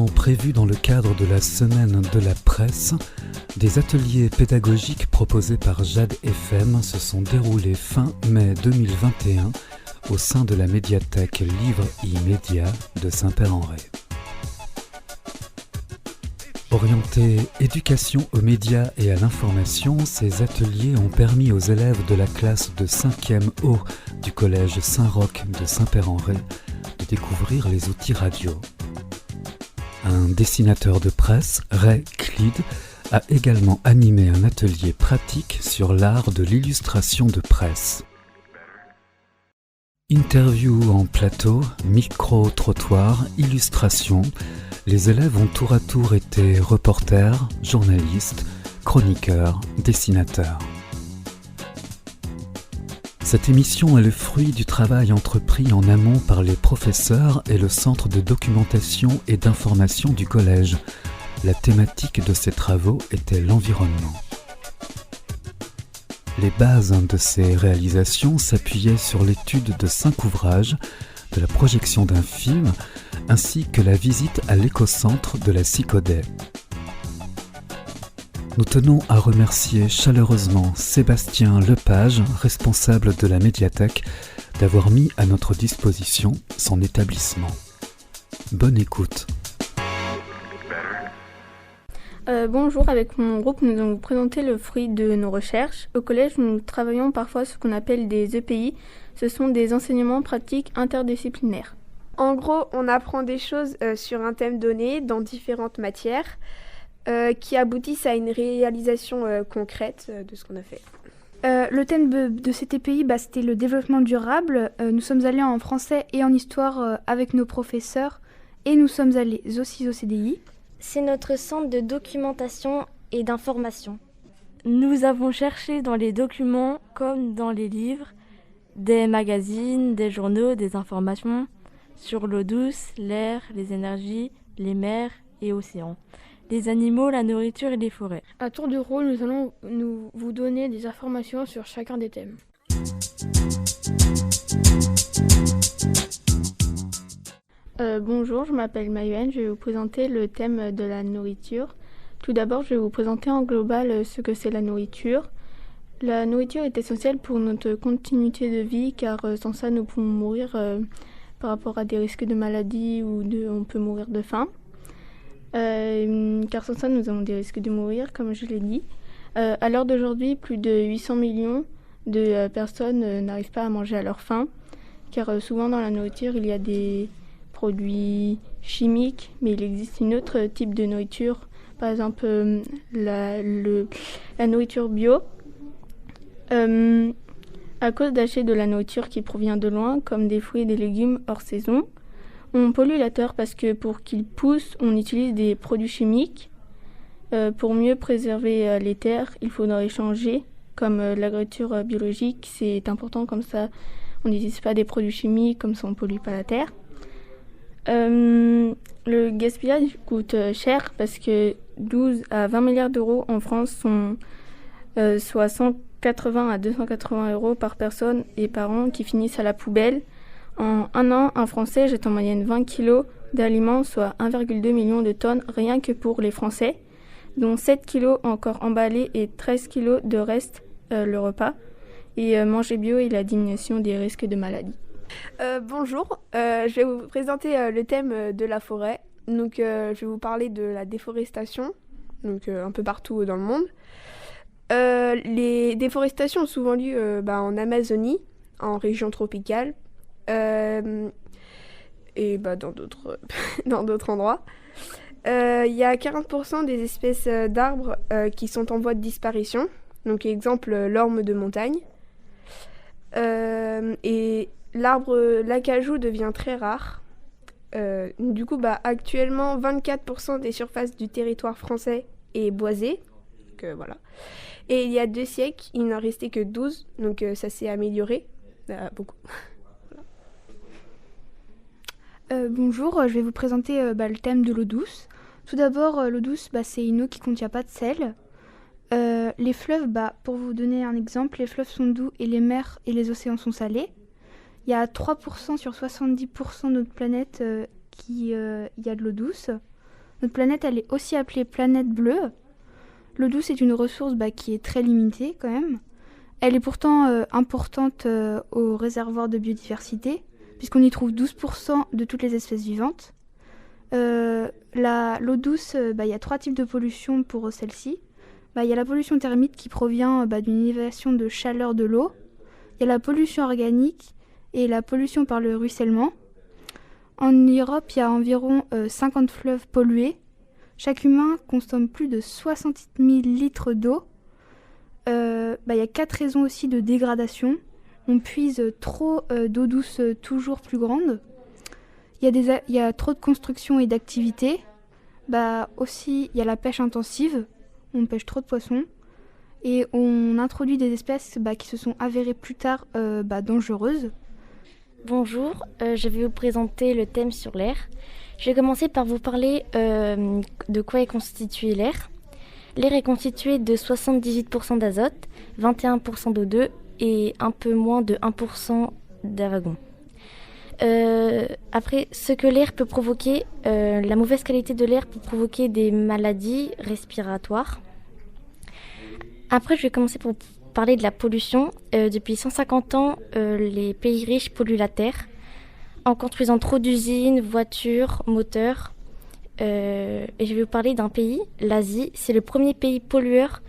prévu dans le cadre de la Semaine de la Presse, des ateliers pédagogiques proposés par Jade FM se sont déroulés fin mai 2021 au sein de la médiathèque Livre et Médias de Saint-Père-en-Retz. Orientés éducation aux médias et à l'information, ces ateliers ont permis aux élèves de la classe de 5e O du collège Saint-Roch de Saint-Père-en-Retz de découvrir les outils radio. Un dessinateur de presse, Ray Clyde, a également animé un atelier pratique sur l'art de l'illustration de presse. Interview en plateau, micro-trottoir, illustration, les élèves ont tour à tour été reporters, journalistes, chroniqueurs, dessinateurs. Cette émission est le fruit du travail entrepris en amont par les professeurs et le centre de documentation et d'information du collège. La thématique de ces travaux était l'environnement. Les bases de ces réalisations s'appuyaient sur l'étude de 5 ouvrages, de la projection d'un film, ainsi que la visite à l'écocentre de la Cicaudet. Nous tenons à remercier chaleureusement Sébastien Lepage, responsable de la médiathèque, d'avoir mis à notre disposition son établissement. Bonne écoute. Bonjour, avec mon groupe, nous allons vous présenter le fruit de nos recherches. Au collège, nous travaillons parfois ce qu'on appelle des EPI. Ce sont des enseignements pratiques interdisciplinaires. En gros, on apprend des choses sur un thème donné dans différentes matières qui aboutissent à une réalisation concrète de ce qu'on a fait. Le thème de cet EPI, c'était le développement durable. Nous sommes allés en français et en histoire avec nos professeurs et nous sommes allés aussi au CDI. C'est notre centre de documentation et d'information. Nous avons cherché dans les documents comme dans les livres, des magazines, des journaux, des informations sur l'eau douce, l'air, les énergies, les mers et océans, les animaux, la nourriture et les forêts. À tour de rôle, nous allons vous donner des informations sur chacun des thèmes. Bonjour, je m'appelle Maïwen, je vais vous présenter le thème de la nourriture. Tout d'abord, je vais vous présenter en global ce que c'est la nourriture. La nourriture est essentielle pour notre continuité de vie car sans ça, nous pouvons mourir par rapport à des risques de maladie ou on peut mourir de faim. Car sans ça, nous avons des risques de mourir, comme je l'ai dit. À l'heure d'aujourd'hui, plus de 800 millions de personnes n'arrivent pas à manger à leur faim car souvent dans la nourriture, il y a des produits chimiques, mais il existe un autre type de nourriture, par exemple la nourriture bio. À cause d'acheter de la nourriture qui provient de loin, comme des fruits et des légumes hors saison, on pollue la terre parce que pour qu'ils poussent, on utilise des produits chimiques. Pour mieux préserver les terres, il faudrait changer, comme l'agriculture biologique, c'est important, comme ça on n'utilise pas des produits chimiques, comme ça on ne pollue pas la terre. Le gaspillage coûte cher parce que 12 à 20 milliards d'euros en France sont soit 180 à 280 euros par personne et par an qui finissent à la poubelle. En un an, un Français jette en moyenne 20 kilos d'aliments, soit 1,2 million de tonnes rien que pour les Français, dont 7 kilos encore emballés et 13 kilos de reste le repas. Et manger bio et la diminution des risques de maladie. Bonjour, je vais vous présenter le thème de la forêt. Donc, je vais vous parler de la déforestation, donc un peu partout dans le monde. Les déforestations ont souvent lieu en Amazonie, en région tropicale, et dans d'autres dans d'autres endroits. Il y a 40% des espèces d'arbres qui sont en voie de disparition. Donc, exemple, l'orme de montagne. Et l'acajou devient très rare. Actuellement, 24% des surfaces du territoire français est boisée. Voilà. Et il y a 2 siècles, il n'en restait que 12. Donc ça s'est amélioré beaucoup. Bonjour, je vais vous présenter le thème de l'eau douce. Tout d'abord, l'eau douce, c'est une eau qui ne contient pas de sel. Les fleuves, pour vous donner un exemple, les fleuves sont doux et les mers et les océans sont salés. Il y a 3% sur 70% de notre planète qui y a de l'eau douce. Notre planète, elle est aussi appelée planète bleue. L'eau douce est une ressource qui est très limitée quand même. Elle est pourtant importante au réservoir de biodiversité, puisqu'on y trouve 12% de toutes les espèces vivantes. L'eau douce, il y a 3 types de pollution pour celle-ci. Il y a la pollution thermique qui provient d'une élévation de chaleur de l'eau. Il y a la pollution organique et la pollution par le ruissellement. En Europe, il y a environ 50 fleuves pollués. Chaque humain consomme plus de 68 000 litres d'eau. Il y a 4 raisons aussi de dégradation. On puise trop d'eau douce toujours plus grande. Il y a trop de construction et d'activités. Aussi, il y a la pêche intensive. On pêche trop de poissons. Et on introduit des espèces qui se sont avérées plus tard dangereuses. Bonjour, je vais vous présenter le thème sur l'air. Je vais commencer par vous parler de quoi est constitué l'air. L'air est constitué de 78% d'azote, 21% d'O2 et un peu moins de 1% d'argon. Après, ce que l'air peut provoquer, la mauvaise qualité de l'air peut provoquer des maladies respiratoires. Après, je vais commencer par parler de la pollution. Depuis 150 ans, les pays riches polluent la terre en construisant trop d'usines, voitures, moteurs. Et je vais vous parler d'un pays, l'Asie. C'est le premier pays pollueur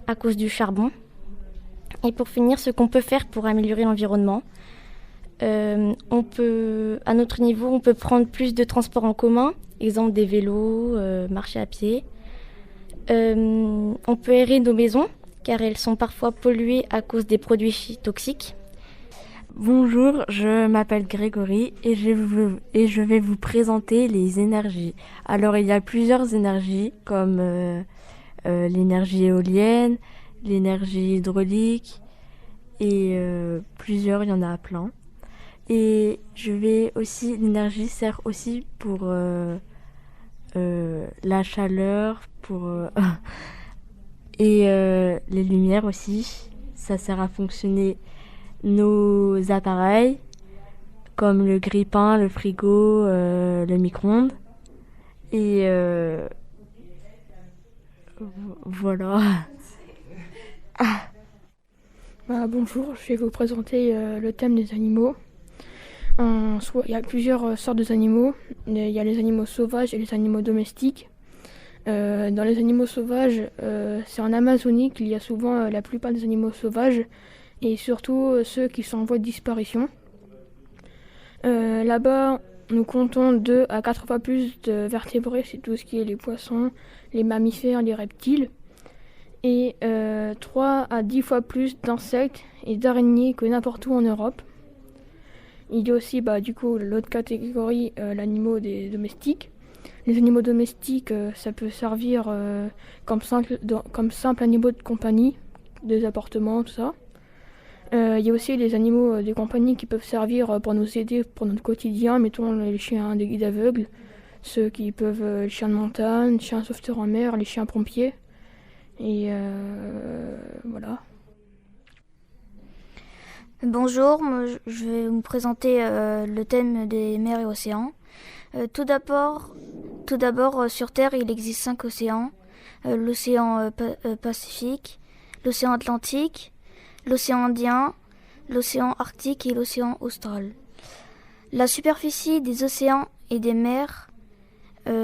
à cause du charbon. Et pour finir, ce qu'on peut faire pour améliorer l'environnement. À notre niveau, on peut prendre plus de transports en commun, exemple des vélos, marcher à pied. On peut aérer nos maisons, car elles sont parfois polluées à cause des produits toxiques. Bonjour, je m'appelle Grégory et je vais vous présenter les énergies. Alors, il y a plusieurs énergies comme l'énergie éolienne, l'énergie hydraulique et plusieurs, il y en a plein. Et l'énergie sert aussi pour la chaleur, et les lumières aussi. Ça sert à fonctionner nos appareils comme le grille-pain, le frigo, le micro-ondes. Et voilà. Bonjour, je vais vous présenter le thème des animaux. Il y a plusieurs sortes d'animaux. Il y a les animaux sauvages et les animaux domestiques. Dans les animaux sauvages, c'est en Amazonie qu'il y a souvent la plupart des animaux sauvages et surtout ceux qui sont en voie de disparition. Là-bas, nous comptons 2 à 4 fois plus de vertébrés, c'est tout ce qui est les poissons, les mammifères, les reptiles, et 3 à 10 fois plus d'insectes et d'araignées que n'importe où en Europe. Il y a aussi l'autre catégorie, l'animaux domestiques. Les animaux domestiques, ça peut servir comme simple animaux de compagnie, des appartements, tout ça. Il y a aussi les animaux de compagnie qui peuvent servir pour nous aider pour notre quotidien, mettons les chiens des guides aveugles, ceux qui peuvent, les chiens de montagne, les chiens sauveteurs en mer, les chiens pompiers. Et voilà. Bonjour, je vais vous présenter le thème des mers et océans. Tout d'abord, sur Terre, il existe 5 océans. L'océan Pacifique, l'océan Atlantique, l'océan Indien, l'océan Arctique et l'océan Austral. La superficie des océans et des mers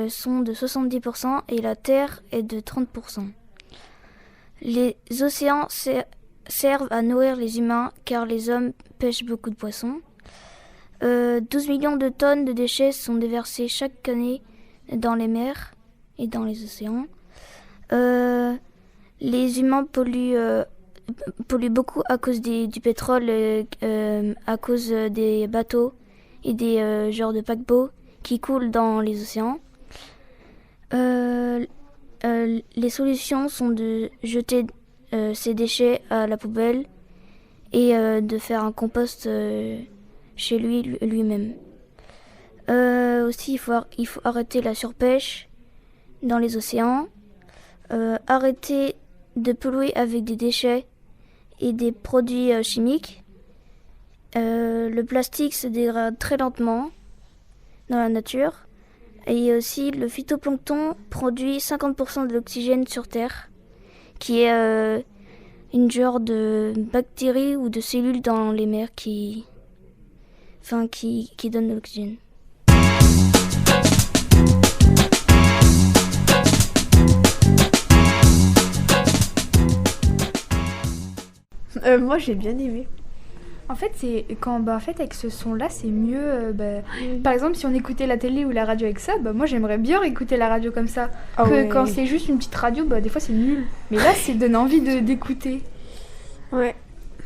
sont de 70% et la Terre est de 30%. Les océans servent à nourrir les humains car les hommes pêchent beaucoup de poissons. 12 millions de tonnes de déchets sont déversés chaque année dans les mers et dans les océans. Les humains polluent beaucoup à cause du pétrole, à cause des bateaux et des genres de paquebots qui coulent dans les océans. Les solutions sont de jeter ces déchets à la poubelle et de faire un compost chez lui-même. Aussi, il faut arrêter la surpêche dans les océans, arrêter de polluer avec des déchets et des produits chimiques. Le plastique se dégrade très lentement dans la nature. Et aussi, le phytoplancton produit 50% de l'oxygène sur Terre, qui est une genre de bactéries ou de cellules dans les mers qui donnent de l'oxygène. Moi, j'ai bien aimé. En fait, avec ce son-là, c'est mieux. Par exemple, si on écoutait la télé ou la radio avec ça, moi j'aimerais bien écouter la radio comme ça. Quand c'est juste une petite radio, des fois c'est nul. Mais là, ça donne envie d'écouter. Ouais.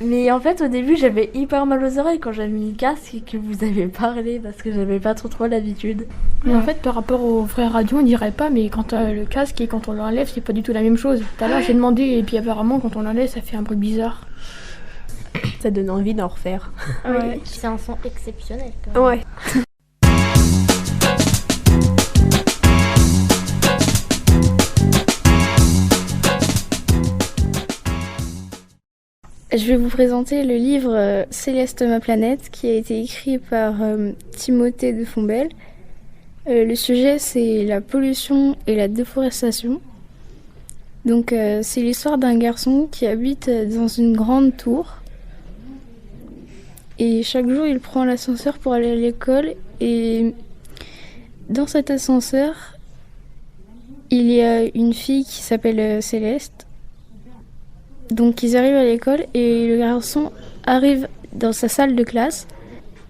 Mais en fait, au début, j'avais hyper mal aux oreilles quand j'avais mis le casque et que vous avez parlé parce que j'avais pas trop l'habitude. Mais en fait, par rapport aux vraies radios, on dirait pas, mais quand t'as le casque et quand on l'enlève, c'est pas du tout la même chose. Tout à l'heure, j'ai demandé, et puis apparemment, quand on l'enlève, ça fait un bruit bizarre. Ça donne envie d'en refaire. Ouais. C'est un son exceptionnel quand même. Ouais. Je vais vous présenter le livre Céleste ma planète qui a été écrit par Timothée de Fombelle. Le sujet c'est la pollution et la déforestation. Donc c'est l'histoire d'un garçon qui habite dans une grande tour. Et chaque jour il prend l'ascenseur pour aller à l'école. Et dans cet ascenseur, il y a une fille qui s'appelle Céleste. Donc ils arrivent à l'école et le garçon arrive dans sa salle de classe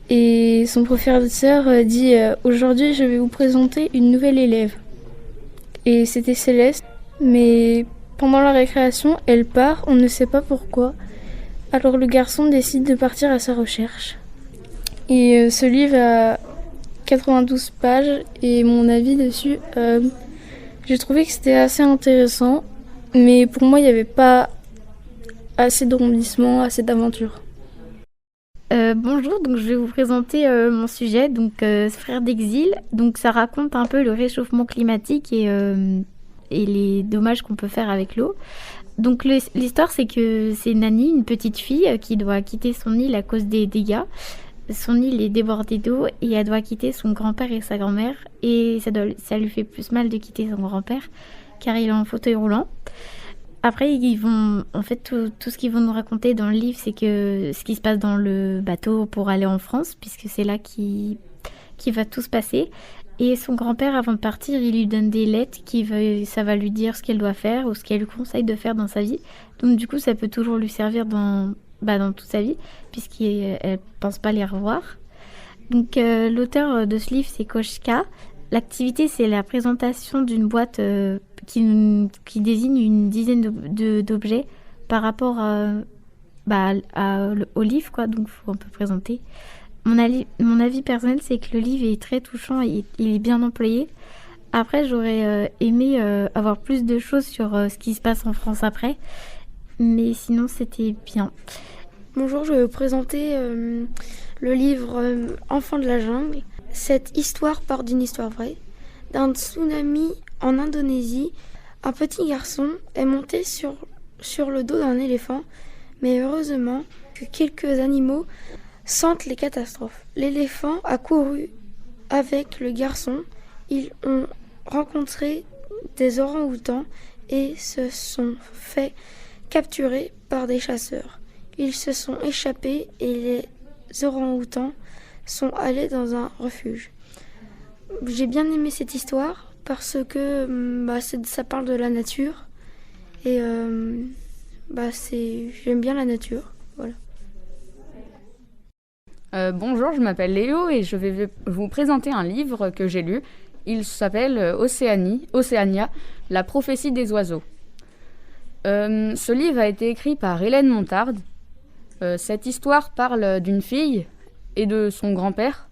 et son professeur dit aujourd'hui je vais vous présenter une nouvelle élève. Et c'était Céleste, mais pendant la récréation elle part, on ne sait pas pourquoi. Alors le garçon décide de partir à sa recherche. Et ce livre a 92 pages et mon avis dessus, j'ai trouvé que c'était assez intéressant, mais pour moi il n'y avait pas assez de rebondissements, assez d'aventures. Bonjour, donc je vais vous présenter mon sujet, donc Frères d'exil. Donc ça raconte un peu le réchauffement climatique et les dommages qu'on peut faire avec l'eau. Donc l'histoire c'est que c'est Nani, une petite fille qui doit quitter son île à cause des dégâts. Son île est débordée d'eau et elle doit quitter son grand-père et sa grand-mère. Et ça lui fait plus mal de quitter son grand-père car il est en fauteuil roulant. Après, tout ce qu'ils vont nous raconter dans le livre, c'est que ce qui se passe dans le bateau pour aller en France, puisque c'est là qui va tout se passer. Et son grand-père, avant de partir, il lui donne des lettres ça va lui dire ce qu'elle doit faire ou ce qu'elle lui conseille de faire dans sa vie. Donc du coup, ça peut toujours lui servir dans toute sa vie, puisqu'elle ne pense pas les revoir. Donc l'auteur de ce livre, c'est Koshka. L'activité, c'est la présentation d'une boîte qui désigne une dizaine d'objets par rapport au livre, quoi. Donc, on peut présenter. Mon avis personnel, c'est que le livre est très touchant et il est bien employé. Après, j'aurais aimé avoir plus de choses sur ce qui se passe en France après. Mais sinon, c'était bien. Bonjour, je vais vous présenter le livre Enfants de la jungle. Cette histoire part d'une histoire vraie. D'un tsunami en Indonésie, un petit garçon est monté sur le dos d'un éléphant, mais heureusement que quelques animaux sentent les catastrophes. L'éléphant a couru avec le garçon. Ils ont rencontré des orang-outans et se sont fait capturer par des chasseurs. Ils se sont échappés et les orang-outans sont allés dans un refuge. J'ai bien aimé cette histoire parce que ça parle de la nature et j'aime bien la nature. Voilà. Bonjour, je m'appelle Léo et je vais vous présenter un livre que j'ai lu. Il s'appelle Océania, la prophétie des oiseaux. Ce livre a été écrit par Hélène Montarde. Cette histoire parle d'une fille et de son grand-père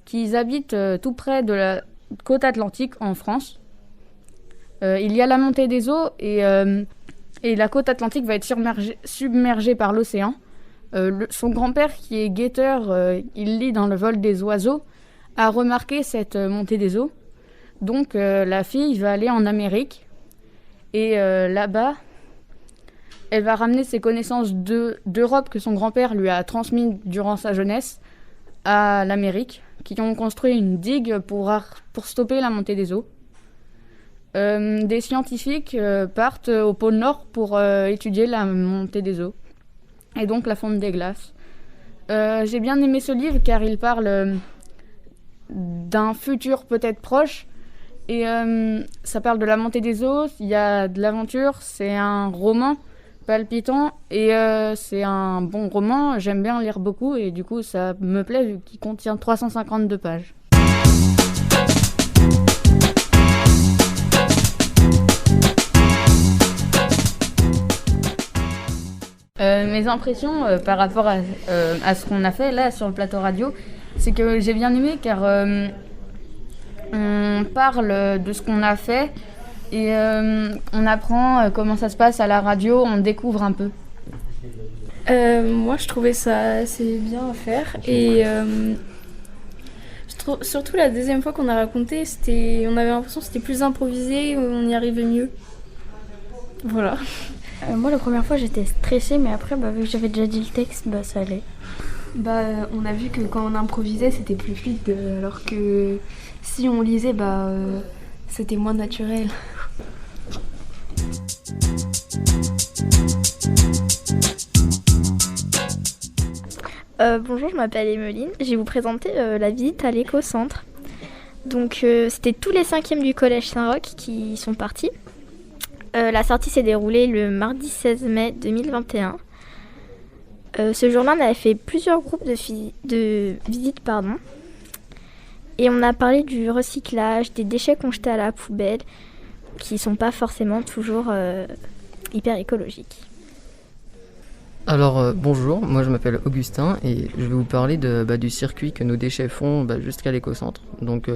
qui habitent tout près de la côte atlantique en France. Il y a la montée des eaux et la côte atlantique va être submergée par l'océan. Son grand-père, qui est guetteur, il lit dans le vol des oiseaux, a remarqué cette montée des eaux. Donc la fille va aller en Amérique et là-bas, elle va ramener ses connaissances d'Europe que son grand-père lui a transmises durant sa jeunesse à l'Amérique qui ont construit une digue pour stopper la montée des eaux. Des scientifiques partent au pôle Nord pour étudier la montée des eaux et donc la fonte des glaces. J'ai bien aimé ce livre car il parle d'un futur peut-être proche et ça parle de la montée des eaux, il y a de l'aventure, c'est un roman palpitant et c'est un bon roman, j'aime bien lire beaucoup et du coup ça me plaît vu qu'il contient 352 pages. Mes impressions par rapport à ce qu'on a fait là sur le plateau radio, c'est que j'ai bien aimé car on parle de ce qu'on a fait et on apprend comment ça se passe à la radio, on découvre un peu. Moi je trouvais ça assez bien à faire et surtout la deuxième fois qu'on a raconté, on avait l'impression que c'était plus improvisé, on y arrivait mieux. Voilà. Moi, la première fois, j'étais stressée, mais après, vu que j'avais déjà dit le texte, ça allait. On a vu que quand on improvisait, c'était plus fluide, alors que si on lisait, c'était moins naturel. Bonjour, je m'appelle Emeline. Je vais vous présenter la visite à l'éco-centre. Donc, c'était tous les 5e du collège Saint-Roch qui sont partis. La sortie s'est déroulée le mardi 16 mai 2021. Ce jour-là, on avait fait plusieurs groupes de visites. Et on a parlé du recyclage, des déchets qu'on jetait à la poubelle, qui ne sont pas forcément toujours hyper écologiques. Alors bonjour, moi je m'appelle Augustin et je vais vous parler du circuit que nos déchets font jusqu'à l'éco-centre. Donc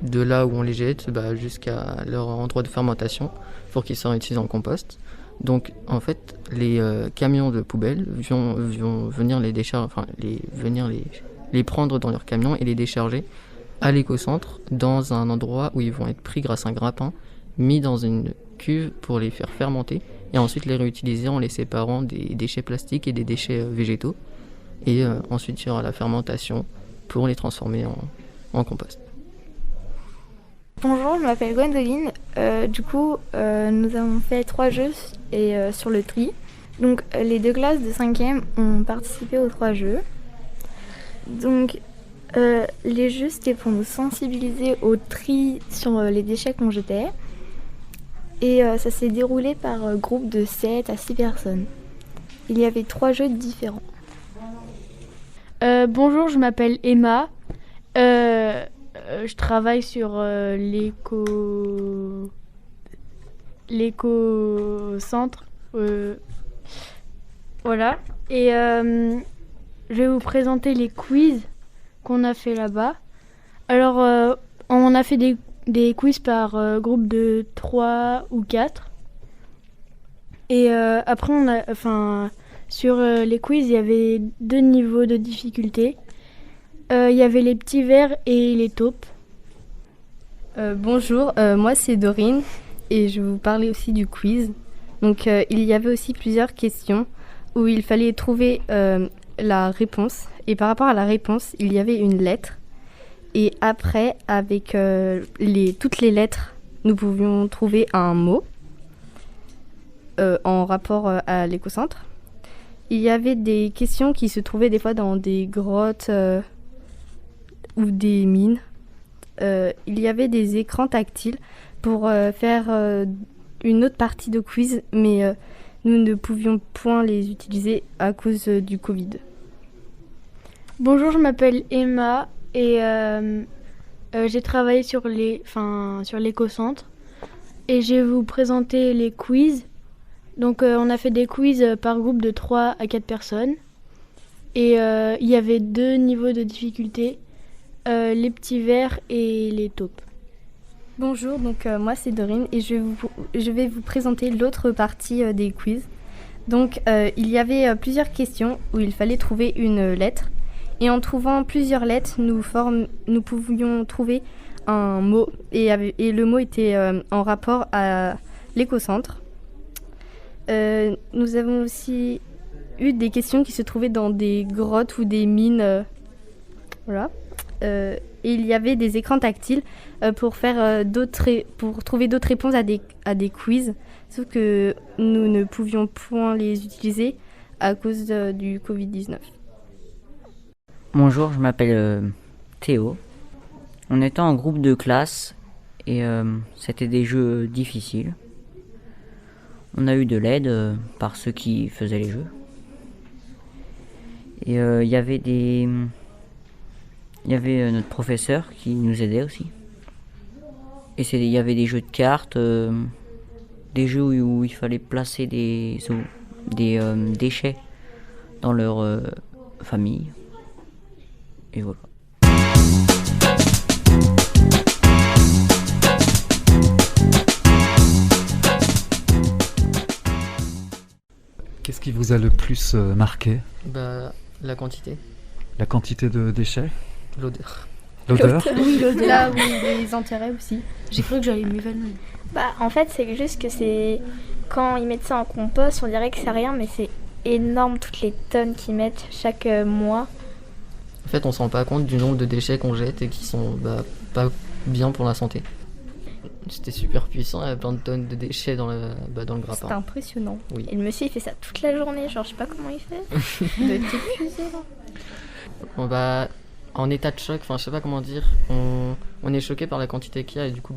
de là où on les jette jusqu'à leur endroit de fermentation pour qu'ils soient utilisés en compost. Donc en fait les camions de poubelle vont venir les prendre dans leur camion et les décharger à l'éco-centre dans un endroit où ils vont être pris grâce à un grappin, mis dans une cuve pour les faire fermenter et ensuite les réutiliser en les séparant des déchets plastiques et des déchets végétaux. Et ensuite il y aura la fermentation pour les transformer en compost. Bonjour, je m'appelle Gwendoline. Nous avons fait 3 jeux sur le tri. Donc, les 2 classes de 5e ont participé aux 3 jeux. Donc, les jeux, c'était pour nous sensibiliser au tri sur les déchets qu'on jetait. Et ça s'est déroulé par groupe de 7 à 6 personnes. Il y avait 3 jeux différents. Bonjour, je m'appelle Emma. Je travaille sur l'éco-centre. Voilà. Et je vais vous présenter les quiz qu'on a fait là-bas. Alors, on a fait des quiz par groupe de 3 ou 4. Et après, sur les quiz, il y avait 2 niveaux de difficulté. Il y avait les petits vers et les taupes. Bonjour, moi c'est Dorine et je vais vous parler aussi du quiz. Donc il y avait aussi plusieurs questions où il fallait trouver la réponse. Et par rapport à la réponse, il y avait une lettre. Et après, avec toutes les lettres, nous pouvions trouver un mot en rapport à l'éco-centre. Il y avait des questions qui se trouvaient des fois dans des grottes ou des mines. Il y avait des écrans tactiles pour faire une autre partie de quiz, mais nous ne pouvions point les utiliser à cause du Covid. Bonjour, je m'appelle Emma et j'ai travaillé sur l'éco-centre et je vais vous présenter les quiz. Donc on a fait des quiz par groupe de 3 à 4 personnes et il y avait 2 niveaux de difficulté. Les petits vers et les taupes. Bonjour, donc moi c'est Dorine et je vais vous présenter l'autre partie des quiz. Donc il y avait plusieurs questions où il fallait trouver une lettre et en trouvant plusieurs lettres, nous pouvions trouver un mot et le mot était en rapport à l'éco-centre. Nous avons aussi eu des questions qui se trouvaient dans des grottes ou des mines. Voilà. et il y avait des écrans tactiles pour trouver d'autres réponses à des quiz, sauf que nous ne pouvions point les utiliser à cause du Covid-19. Bonjour, je m'appelle Théo. On était en groupe de classe et c'était des jeux difficiles. On a eu de l'aide par ceux qui faisaient les jeux. Et il y avait notre professeur qui nous aidait aussi. Et il y avait des jeux de cartes, des jeux où il fallait placer des déchets dans leur famille. Et voilà. Qu'est-ce qui vous a le plus marqué ? La quantité. La quantité de déchets ? L'odeur. L'odeur ? Oui, l'odeur. Là, oui, les intérêts aussi. J'ai cru que j'allais m'évanouir. En fait, c'est juste que c'est... Quand ils mettent ça en compost, on dirait que c'est rien, mais c'est énorme toutes les tonnes qu'ils mettent chaque mois. En fait, on se rend pas compte du nombre de déchets qu'on jette et qui sont pas bien pour la santé. C'était super puissant, il y avait plein de tonnes de déchets dans le grappin. C'était impressionnant. Oui. Et le monsieur, il fait ça toute la journée, genre je sais pas comment il fait. Il doit être épuisé, là. En état de choc, je sais pas comment dire, on est choqué par la quantité qu'il y a et du coup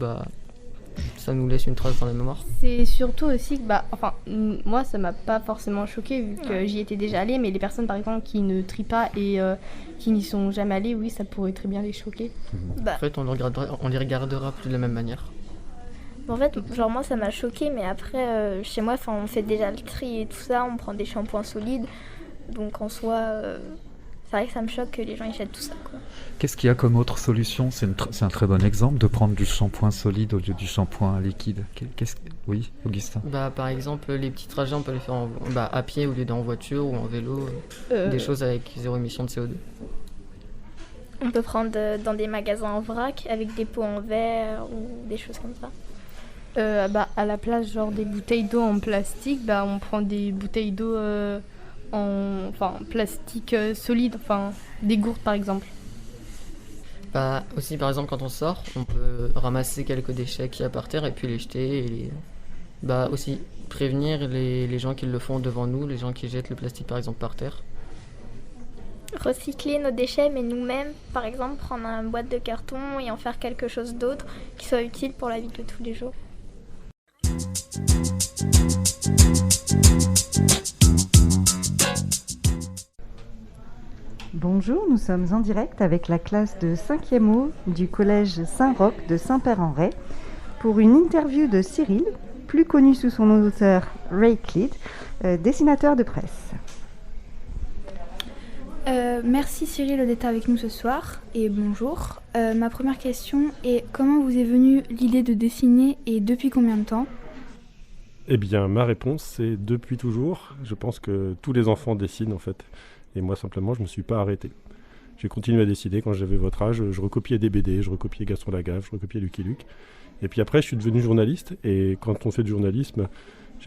ça nous laisse une trace dans la mémoire. C'est surtout aussi que moi ça m'a pas forcément choqué vu que j'y étais déjà allée, mais les personnes par exemple qui ne trient pas et qui n'y sont jamais allées, oui, ça pourrait très bien les choquer. En fait, on les regardera plus de la même manière. En fait, genre moi ça m'a choqué, mais après chez moi on fait déjà le tri et tout ça, on prend des shampoings solides, donc en soi c'est vrai que ça me choque que les gens ils jettent tout ça, quoi. Qu'est-ce qu'il y a comme autre solution ? C'est un très bon exemple de prendre du shampoing solide au lieu du shampoing liquide. Oui, Augustin. Par exemple, les petits trajets on peut les faire à pied au lieu d'en voiture ou en vélo, des choses avec zéro émission de CO2. On peut prendre dans des magasins en vrac avec des pots en verre ou des choses comme ça. À la place genre des bouteilles d'eau en plastique, on prend des bouteilles d'eau en plastique solide, des gourdes par exemple. Aussi par exemple quand on sort, on peut ramasser quelques déchets qu'il y a par terre et puis les jeter et aussi prévenir les gens qui le font devant nous, les gens qui jettent le plastique par exemple par terre. Recycler nos déchets, mais nous-mêmes, par exemple, prendre une boîte de carton et en faire quelque chose d'autre qui soit utile pour la vie de tous les jours. Bonjour, nous sommes en direct avec la classe de 5e O du collège Saint-Roch de Saint-Père-en-Retz pour une interview de Cyril, plus connu sous son auteur Ray Cleed, dessinateur de presse. Merci Cyril d'être avec nous ce soir et bonjour. Ma première question est comment vous est venue l'idée de dessiner et depuis combien de temps ? Eh bien, ma réponse c'est depuis toujours. Je pense que tous les enfants dessinent en fait. Et moi simplement, je ne me suis pas arrêté. J'ai continué à dessiner quand j'avais votre âge. Je recopiais des BD, je recopiais Gaston Lagaffe, je recopiais Lucky Luke. Et puis après, je suis devenu journaliste. Et quand on fait du journalisme,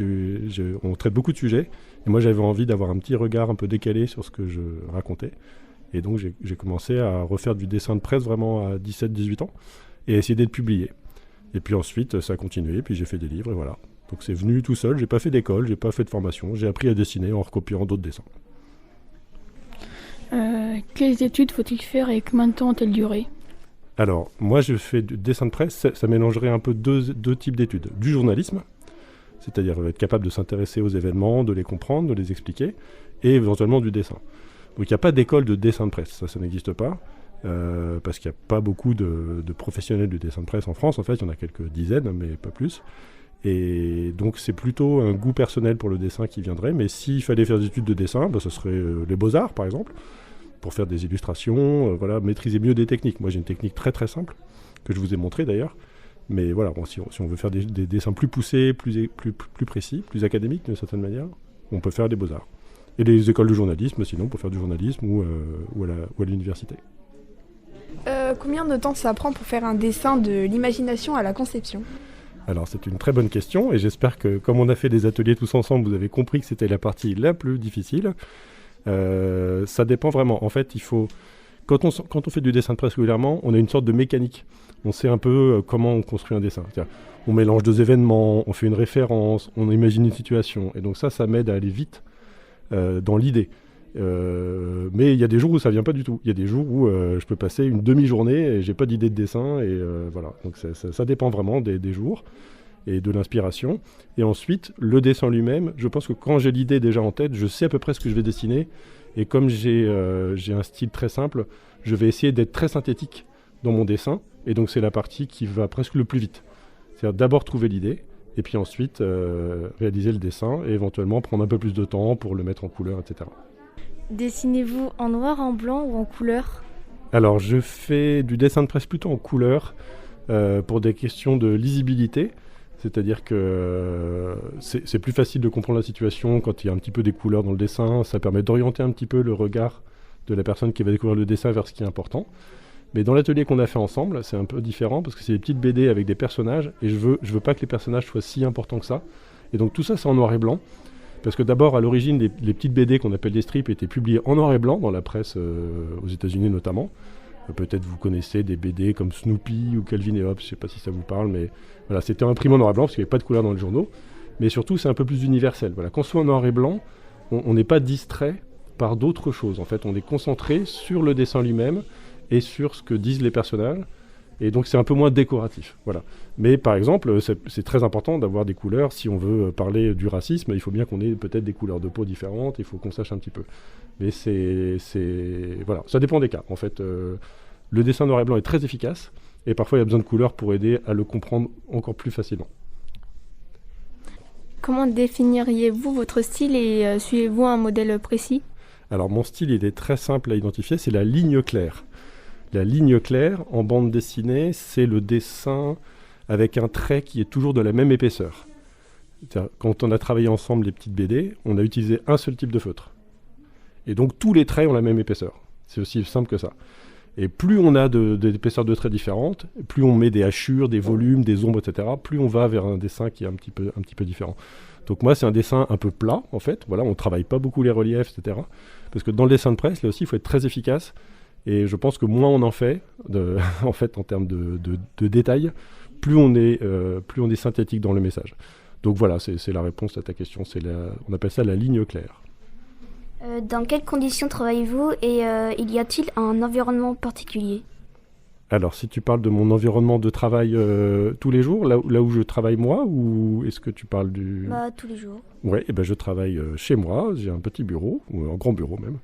on traite beaucoup de sujets. Et moi, j'avais envie d'avoir un petit regard un peu décalé sur ce que je racontais. Et donc, j'ai commencé à refaire du dessin de presse vraiment à 17-18 ans et à essayer d'être publié. Et puis ensuite, ça a continué. Puis j'ai fait des livres et voilà. Donc c'est venu tout seul. J'ai pas fait d'école, j'ai pas fait de formation. J'ai appris à dessiner en recopiant d'autres dessins. Quelles études faut-il faire et combien de temps ont-elles duré ? Alors, moi, je fais du dessin de presse. Ça mélangerait un peu deux types d'études. Du journalisme, c'est-à-dire être capable de s'intéresser aux événements, de les comprendre, de les expliquer, et éventuellement du dessin. Donc il n'y a pas d'école de dessin de presse, ça n'existe pas, parce qu'il n'y a pas beaucoup de professionnels du dessin de presse en France. En fait, il y en a quelques dizaines, mais pas plus. Et donc c'est plutôt un goût personnel pour le dessin qui viendrait, mais s'il fallait faire des études de dessin, ce serait les beaux-arts par exemple, pour faire des illustrations, maîtriser mieux des techniques. Moi j'ai une technique très très simple, que je vous ai montrée d'ailleurs, mais voilà, si on veut faire des dessins plus poussés, plus précis, plus académiques d'une certaine manière, on peut faire des beaux-arts. Et les écoles de journalisme, sinon, pour faire du journalisme ou à l'université. Combien de temps ça prend pour faire un dessin de l'imagination à la conception ? Alors c'est une très bonne question et j'espère que comme on a fait des ateliers tous ensemble, vous avez compris que c'était la partie la plus difficile. Ça dépend vraiment. En fait, il faut quand on fait du dessin de presse régulièrement, on a une sorte de mécanique. On sait un peu comment on construit un dessin. C'est-à-dire, on mélange deux événements, on fait une référence, on imagine une situation. Et donc ça m'aide à aller vite dans l'idée. Mais il y a des jours où ça vient pas du tout. Il y a des jours où je peux passer une demi-journée et j'ai pas d'idée de dessin. Et voilà. Donc ça dépend vraiment des jours et de l'inspiration. Et ensuite, le dessin lui-même, je pense que quand j'ai l'idée déjà en tête, je sais à peu près ce que je vais dessiner. Et comme j'ai un style très simple, je vais essayer d'être très synthétique dans mon dessin. Et donc c'est la partie qui va presque le plus vite. C'est-à-dire d'abord trouver l'idée, et puis ensuite réaliser le dessin, et éventuellement prendre un peu plus de temps pour le mettre en couleur, etc. Dessinez-vous en noir, en blanc ou en couleur ? Alors je fais du dessin de presse plutôt en couleur, pour des questions de lisibilité. C'est-à-dire que c'est plus facile de comprendre la situation quand il y a un petit peu des couleurs dans le dessin. Ça permet d'orienter un petit peu le regard de la personne qui va découvrir le dessin vers ce qui est important. Mais dans l'atelier qu'on a fait ensemble, c'est un peu différent parce que c'est des petites BD avec des personnages et je veux pas que les personnages soient si importants que ça. Et donc tout ça, c'est en noir et blanc. Parce que d'abord, à l'origine, les petites BD qu'on appelle des strips étaient publiées en noir et blanc dans la presse aux États-Unis notamment. Peut-être vous connaissez des BD comme Snoopy ou Calvin et Hobbes, je ne sais pas si ça vous parle, mais voilà, c'était imprimé en noir et blanc parce qu'il n'y avait pas de couleur dans les journaux. Mais surtout, c'est un peu plus universel. Voilà, quand on soit en noir et blanc, on n'est pas distrait par d'autres choses. En fait, on est concentré sur le dessin lui-même et sur ce que disent les personnages. Et donc, c'est un peu moins décoratif. Voilà. Mais par exemple, c'est très important d'avoir des couleurs. Si on veut parler du racisme, il faut bien qu'on ait peut-être des couleurs de peau différentes. Il faut qu'on sache un petit peu. Mais voilà, ça dépend des cas. En fait, le dessin noir et blanc est très efficace. Et parfois, il y a besoin de couleurs pour aider à le comprendre encore plus facilement. Comment définiriez-vous votre style et suivez-vous un modèle précis ? Alors, mon style, il est très simple à identifier. C'est la ligne claire. La ligne claire, en bande dessinée, c'est le dessin avec un trait qui est toujours de la même épaisseur. C'est-à-dire, quand on a travaillé ensemble les petites BD, on a utilisé un seul type de feutre. Et donc, tous les traits ont la même épaisseur. C'est aussi simple que ça. Et plus on a d'épaisseurs de traits différentes, plus on met des hachures, des volumes, des ombres, etc., plus on va vers un dessin qui est un petit peu différent. Donc moi, c'est un dessin un peu plat, en fait. Voilà, on ne travaille pas beaucoup les reliefs, etc. Parce que dans le dessin de presse, là aussi, il faut être très efficace. Et je pense que moins on en fait, en fait, en termes de détails, plus on est synthétique dans le message. Donc voilà, c'est la réponse à ta question. On appelle ça la ligne claire. Dans quelles conditions travaillez-vous et y a-t-il un environnement particulier ? Alors, si tu parles de mon environnement de travail tous les jours, là où je travaille moi, ou est-ce que tu parles du... Tous les jours. Oui, je travaille chez moi, j'ai un petit bureau, ou un grand bureau même.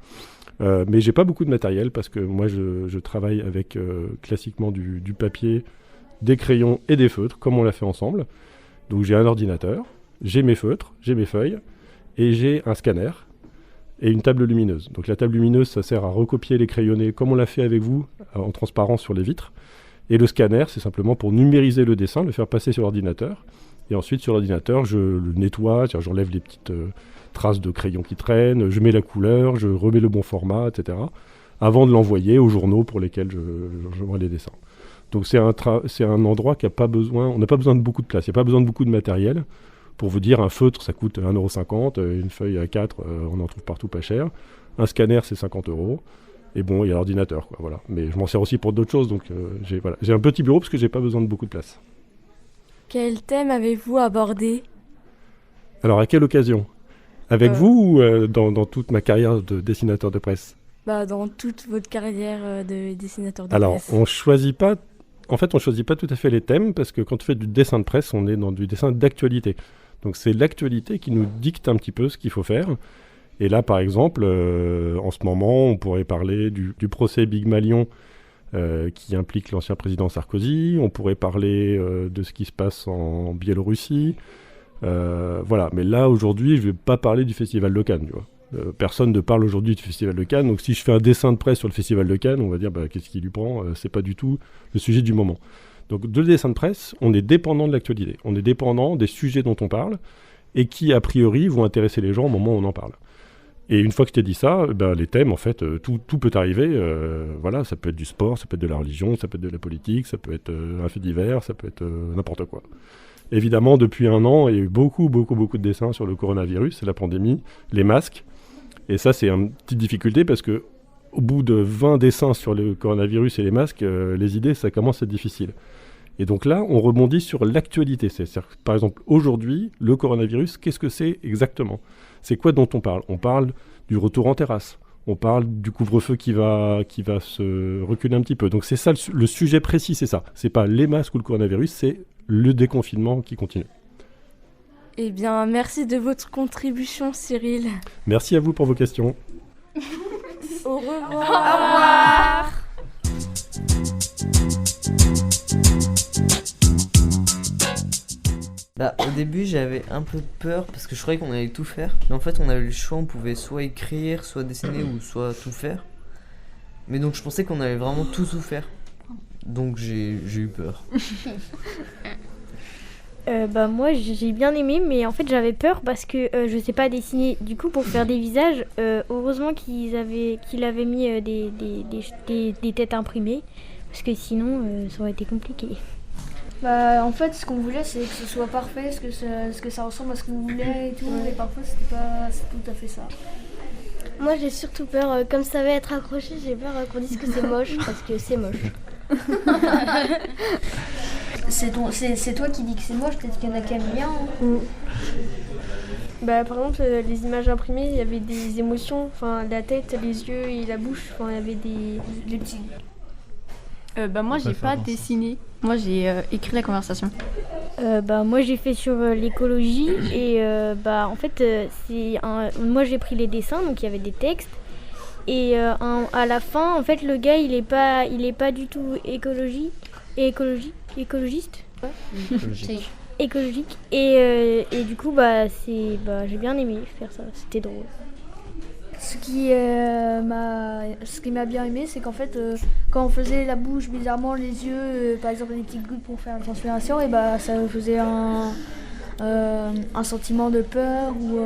Mais j'ai pas beaucoup de matériel parce que moi je travaille avec classiquement du papier, des crayons et des feutres, comme on l'a fait ensemble. Donc j'ai un ordinateur, j'ai mes feutres, j'ai mes feuilles, et j'ai un scanner et une table lumineuse. Donc la table lumineuse, ça sert à recopier les crayonnés comme on l'a fait avec vous, en transparence sur les vitres. Et le scanner, c'est simplement pour numériser le dessin, le faire passer sur l'ordinateur. Et ensuite, sur l'ordinateur, je le nettoie, j'enlève les petites traces de crayon qui traînent, je mets la couleur, je remets le bon format, etc. avant de l'envoyer aux journaux pour lesquels je vois les dessins. Donc c'est un endroit qui n'a pas besoin, on n'a pas besoin de beaucoup de place, il n'y a pas besoin de beaucoup de matériel. Pour vous dire, un feutre, ça coûte 1,50 €, une feuille A4, on en trouve partout pas cher. Un scanner, c'est 50 €. Et bon, il y a l'ordinateur, quoi, voilà. Mais je m'en sers aussi pour d'autres choses, donc j'ai un petit bureau parce que j'ai pas besoin de beaucoup de place. Quel thème avez-vous abordé ? Alors, à quelle occasion ? Avec vous ou dans toute ma carrière de dessinateur de presse ? Dans toute votre carrière de dessinateur de presse. Alors, on choisit pas tout à fait les thèmes, parce que quand on fait du dessin de presse, on est dans du dessin d'actualité. Donc c'est l'actualité qui nous dicte un petit peu ce qu'il faut faire. Et là, par exemple, en ce moment, on pourrait parler du procès Big Malion qui implique l'ancien président Sarkozy. On pourrait parler de ce qui se passe en Biélorussie. Voilà. Mais là, aujourd'hui, je ne vais pas parler du Festival de Cannes, tu vois. Personne ne parle aujourd'hui du Festival de Cannes, donc si je fais un dessin de presse sur le Festival de Cannes, on va dire qu'est-ce qui lui prend, c'est pas du tout le sujet du moment. Donc de dessin de presse, on est dépendant de l'actualité, on est dépendant des sujets dont on parle et qui a priori vont intéresser les gens au moment où on en parle. Et une fois que je t'ai dit ça, les thèmes, en fait, tout peut arriver. Voilà, ça peut être du sport, ça peut être de la religion, ça peut être de la politique, ça peut être un fait divers, ça peut être n'importe quoi. Évidemment, depuis 1 an, il y a eu beaucoup de dessins sur le coronavirus, la pandémie, les masques. Et ça, c'est une petite difficulté parce que au bout de 20 dessins sur le coronavirus et les masques, les idées, ça commence à être difficile. Et donc là, on rebondit sur l'actualité. C'est-à-dire, par exemple, aujourd'hui, le coronavirus, qu'est-ce que c'est exactement ? C'est quoi dont on parle ? On parle du retour en terrasse. On parle du couvre-feu qui va se reculer un petit peu. Donc c'est ça, le sujet précis, c'est ça. C'est pas les masques ou le coronavirus, c'est le déconfinement qui continue. Eh bien, merci de votre contribution, Cyril. Merci à vous pour vos questions. Au revoir. Au revoir. Au début j'avais un peu peur parce que je croyais qu'on allait tout faire, mais en fait on avait le choix, on pouvait soit écrire, soit dessiner ou soit tout faire. Mais donc je pensais qu'on allait vraiment tout faire, donc j'ai eu peur. Moi j'ai bien aimé, mais en fait j'avais peur parce que je sais pas dessiner. Du coup pour faire des visages, heureusement qu'il avait mis des têtes imprimées, parce que sinon ça aurait été compliqué. En fait, ce qu'on voulait, c'est que ce soit parfait, ce que ça ressemble à ce qu'on voulait et tout, et parfois c'était pas tout à fait ça. Moi j'ai surtout peur, comme ça va être accroché, j'ai peur qu'on dise que c'est moche, parce que c'est moche. C'est toi qui dis que c'est moche, peut-être qu'il y en a qui aiment bien. Par exemple, les images imprimées, il y avait des émotions, la tête, les yeux et la bouche, il y avait des petits... Moi j'ai pas dessiné, moi j'ai écrit la conversation. Moi j'ai fait sur l'écologie et en fait moi j'ai pris les dessins, donc il y avait des textes et à la fin en fait le gars il est pas du tout écologiste écologique et du coup j'ai bien aimé faire ça, c'était drôle. Ce qui m'a bien aimé, c'est qu'en fait, quand on faisait la bouche bizarrement, les yeux, par exemple des petites gouttes pour faire la transpiration, et ça faisait un sentiment de peur ou.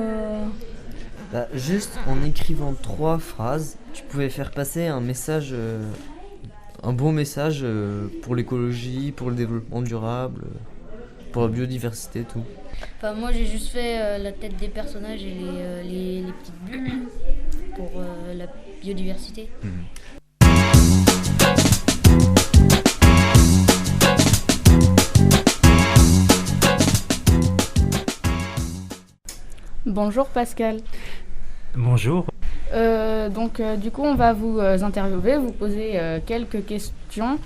Juste en écrivant 3 phrases, tu pouvais faire passer un message, un bon message pour l'écologie, pour le développement durable, pour la biodiversité, tout. Moi j'ai juste fait la tête des personnages et les petites bulles pour la biodiversité. Bonjour Pascal. Bonjour. Du coup on va vous interviewer, vous poser quelques questions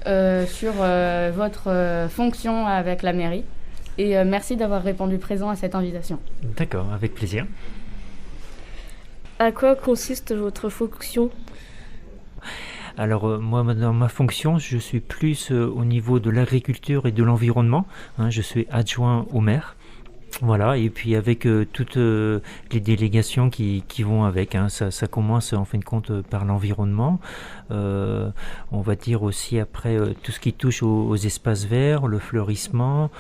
sur votre fonction avec la mairie. Et merci d'avoir répondu présent à cette invitation. D'accord, avec plaisir. À quoi consiste votre fonction ? Alors moi, dans ma fonction, je suis plus au niveau de l'agriculture et de l'environnement. Je suis adjoint au maire. Voilà, et puis avec toutes les délégations qui vont avec, ça commence en fin de compte par l'environnement, on va dire aussi après tout ce qui touche aux espaces verts, le fleurissement,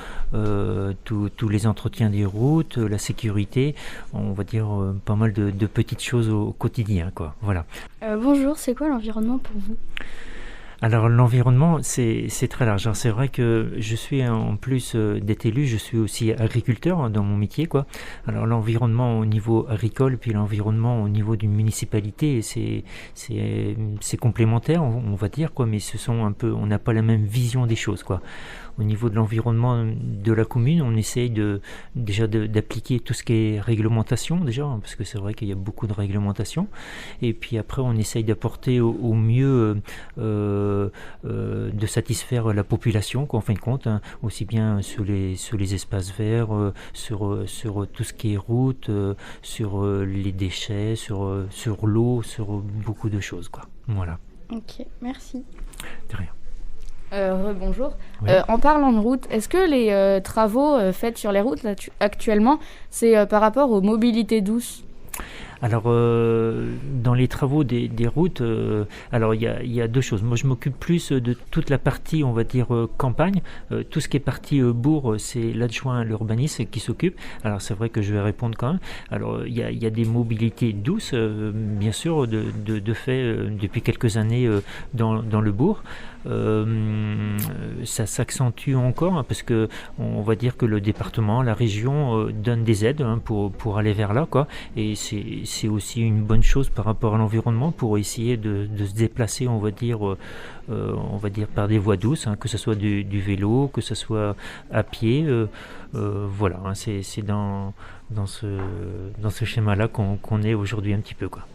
tous les entretiens des routes, la sécurité, on va dire pas mal de petites choses au quotidien, quoi. Voilà. Bonjour, c'est quoi l'environnement pour vous ? Alors l'environnement, c'est très large. Alors, c'est vrai que je suis, en plus d'être élu, je suis aussi agriculteur dans mon métier, quoi. Alors l'environnement au niveau agricole, puis l'environnement au niveau d'une municipalité, c'est complémentaire, on va dire, quoi. Mais ce sont un peu, on n'a pas la même vision des choses, quoi. Au niveau de l'environnement de la commune, on essaye déjà d'appliquer tout ce qui est réglementation, déjà, parce que c'est vrai qu'il y a beaucoup de réglementation. Et puis après, on essaye d'apporter au mieux de satisfaire la population, quoi, en fin de compte, aussi bien sur les espaces verts, sur tout ce qui est route, sur les déchets, sur l'eau, sur beaucoup de choses, quoi. Voilà. Ok, merci. De rien. Bonjour. Oui. En parlant de route, est-ce que les travaux faits sur les routes là, actuellement, c'est par rapport aux mobilités douces ? Alors, dans les travaux des routes, alors il y a deux choses. Moi, je m'occupe plus de toute la partie, on va dire, campagne. Tout ce qui est partie bourg, c'est l'adjoint à l'urbanisme qui s'occupe. Alors, c'est vrai que je vais répondre quand même. Alors, il y a des mobilités douces, bien sûr, de fait, depuis quelques années dans le bourg. Ça s'accentue encore, parce que on va dire que le département, la région donne des aides pour aller vers là, quoi. Et c'est aussi une bonne chose par rapport à l'environnement pour essayer de se déplacer, on va dire par des voies douces, que ce soit du vélo, que ce soit à pied. Voilà, c'est dans ce schéma-là qu'on est aujourd'hui un petit peu, quoi.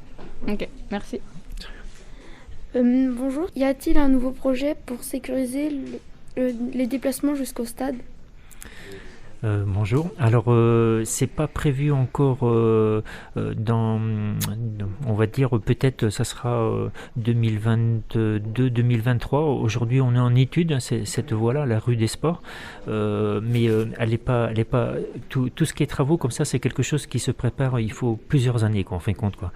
Ok, merci. Bonjour, y a-t-il un nouveau projet pour sécuriser les déplacements jusqu'au stade ? Bonjour. Alors, c'est pas prévu encore on va dire peut-être ça sera 2022-2023. Aujourd'hui, on est en étude, cette voie-là, la rue des Sports, mais elle est pas tout ce qui est travaux comme ça, c'est quelque chose qui se prépare. Il faut plusieurs années, quoi, en fin de compte, quoi.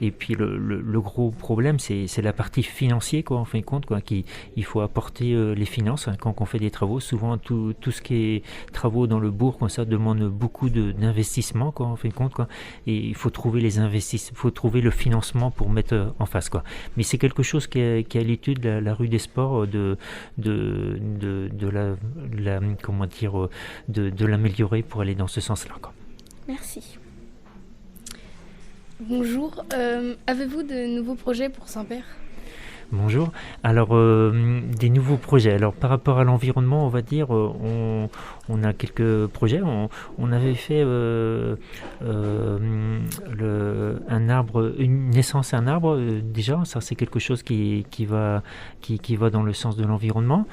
Et puis le gros problème, c'est la partie financière, quoi, en fin de compte, quoi. Il faut apporter les finances quand on fait des travaux. Souvent, tout ce qui est travaux dans le bourg, comme ça, demande beaucoup d'investissement, quoi, en fin de compte, quoi. Et il faut trouver le financement pour mettre en face, quoi. Mais c'est quelque chose qui est à l'étude, la rue des Sports, de l'améliorer pour aller dans ce sens-là, quoi. Merci. Bonjour, avez-vous de nouveaux projets pour Saint-Père ? Bonjour. Alors, des nouveaux projets. Alors, par rapport à l'environnement, on va dire, on a quelques projets. On avait fait une naissance à un arbre. Déjà, ça, c'est quelque chose qui va dans le sens de l'environnement.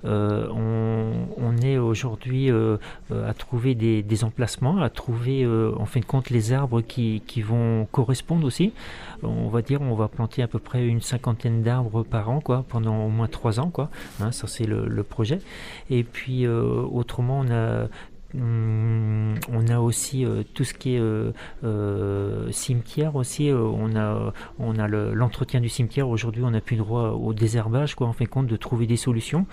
On est aujourd'hui à trouver des emplacements, à trouver, en fin de compte, les arbres qui vont correspondre aussi. On va dire, on va planter à peu près une 50aine d'arbres par an, quoi, pendant au moins 3 ans, quoi. Ça, c'est le projet. Et puis, autrement, on a aussi tout ce qui est cimetière aussi. On a l'entretien du cimetière. Aujourd'hui, on n'a plus droit au désherbage, quoi, en fin de compte, de trouver des solutions.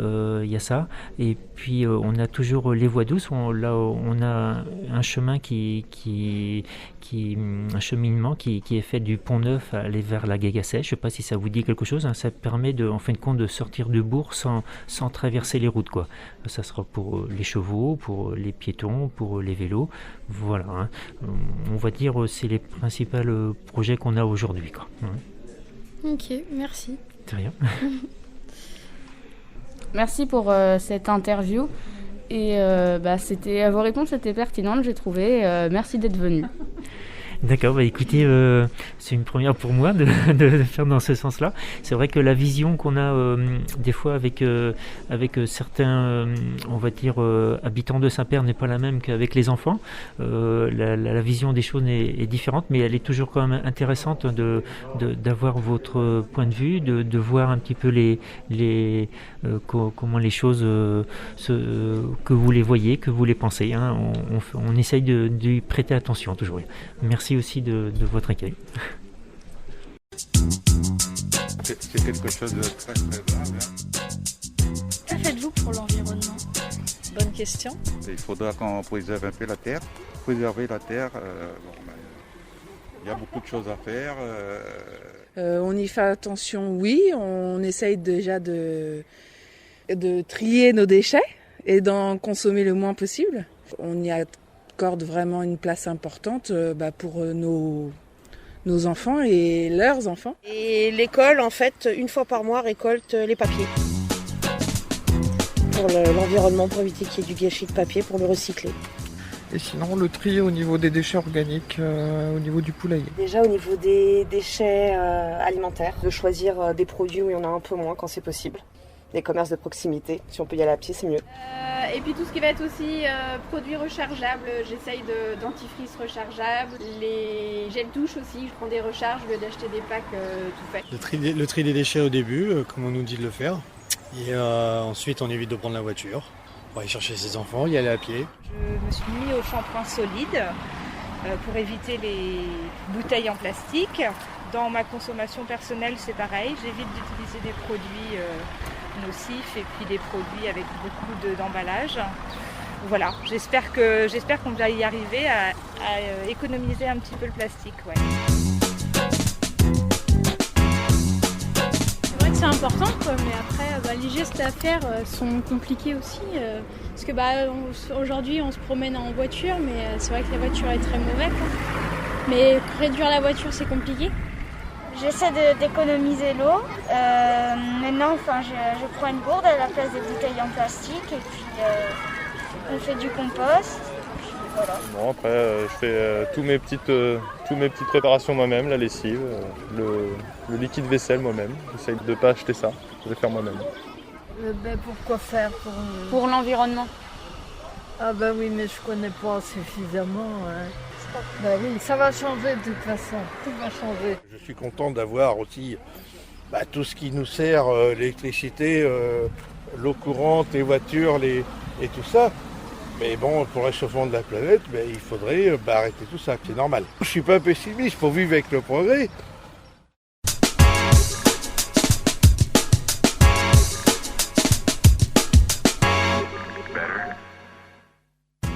Il y a ça. Et puis on a toujours les voies douces. Là, on a un chemin un cheminement qui est fait du Pont Neuf à aller vers la Gagacet. Je ne sais pas si ça vous dit quelque chose. Ça permet en fin de compte de sortir de bourg sans traverser les routes, quoi. Ça sera pour les chevaux, pour les piétons, pour les vélos. Voilà. On va dire c'est les principaux projets qu'on a aujourd'hui, quoi. Ok, merci. C'est rien. Merci pour cette interview. Et vos réponses étaient pertinentes, j'ai trouvé. Merci d'être venu. D'accord, écoutez, c'est une première pour moi de faire dans ce sens-là. C'est vrai que la vision qu'on a des fois avec certains, on va dire, habitants de Saint-Père n'est pas la même qu'avec les enfants. La vision des choses est différente, mais elle est toujours quand même intéressante d'avoir votre point de vue, de voir un petit peu comment les choses que vous les voyez, que vous les pensez. On essaye de prêter attention toujours. Merci aussi de votre accueil. C'est quelque chose de très très grave. Que faites-vous pour l'environnement ? Bonne question. Il faudra qu'on préserve un peu la terre. Préserver la terre, il y a beaucoup de choses à faire. On y fait attention, oui. On essaye déjà de trier nos déchets et d'en consommer le moins possible. On y accorde vraiment une place importante pour nos enfants et leurs enfants. Et l'école, en fait, une fois par mois, récolte les papiers. Pour l'environnement, pour éviter qu'il y ait du gâchis de papier, pour le recycler. Et sinon, le tri au niveau des déchets organiques, au niveau du poulailler. Déjà au niveau des déchets alimentaires, de choisir des produits où il y en a un peu moins quand c'est possible. Les commerces de proximité, si on peut y aller à pied, c'est mieux. Et puis tout ce qui va être aussi produits rechargeables, j'essaye dentifrice rechargeable, les gels douche aussi, je prends des recharges au lieu d'acheter des packs tout faits. Le tri des déchets au début, comme on nous dit de le faire, et ensuite on évite de prendre la voiture pour aller chercher ses enfants, y aller à pied. Je me suis mis au shampoing solide pour éviter les bouteilles en plastique. Dans ma consommation personnelle, c'est pareil, j'évite d'utiliser des produits nocifs et puis des produits avec beaucoup d'emballage. Voilà, j'espère qu'on va y arriver à économiser un petit peu le plastique. Ouais. C'est vrai que c'est important, quoi, mais après, les gestes à faire sont compliqués aussi. Parce que aujourd'hui, on se promène en voiture, mais c'est vrai que la voiture est très mauvaise. Mais réduire la voiture, c'est compliqué. J'essaie d'économiser l'eau. Maintenant, je prends une gourde à la place des bouteilles en plastique et puis on fait du compost. Voilà. Bon, après, je fais tous mes petites préparations moi-même, la lessive, le liquide vaisselle moi-même. J'essaye de ne pas acheter ça, je vais faire moi-même. Pourquoi faire Pour l'environnement. Ah bah oui, mais je connais pas suffisamment. Bah oui, ça va changer de toute façon, tout va changer. Je suis content d'avoir aussi tout ce qui nous sert, l'électricité, l'eau courante, les voitures et tout ça. Mais bon, pour le réchauffement de la planète, il faudrait arrêter tout ça, c'est normal. Je ne suis pas pessimiste, il faut vivre avec le progrès.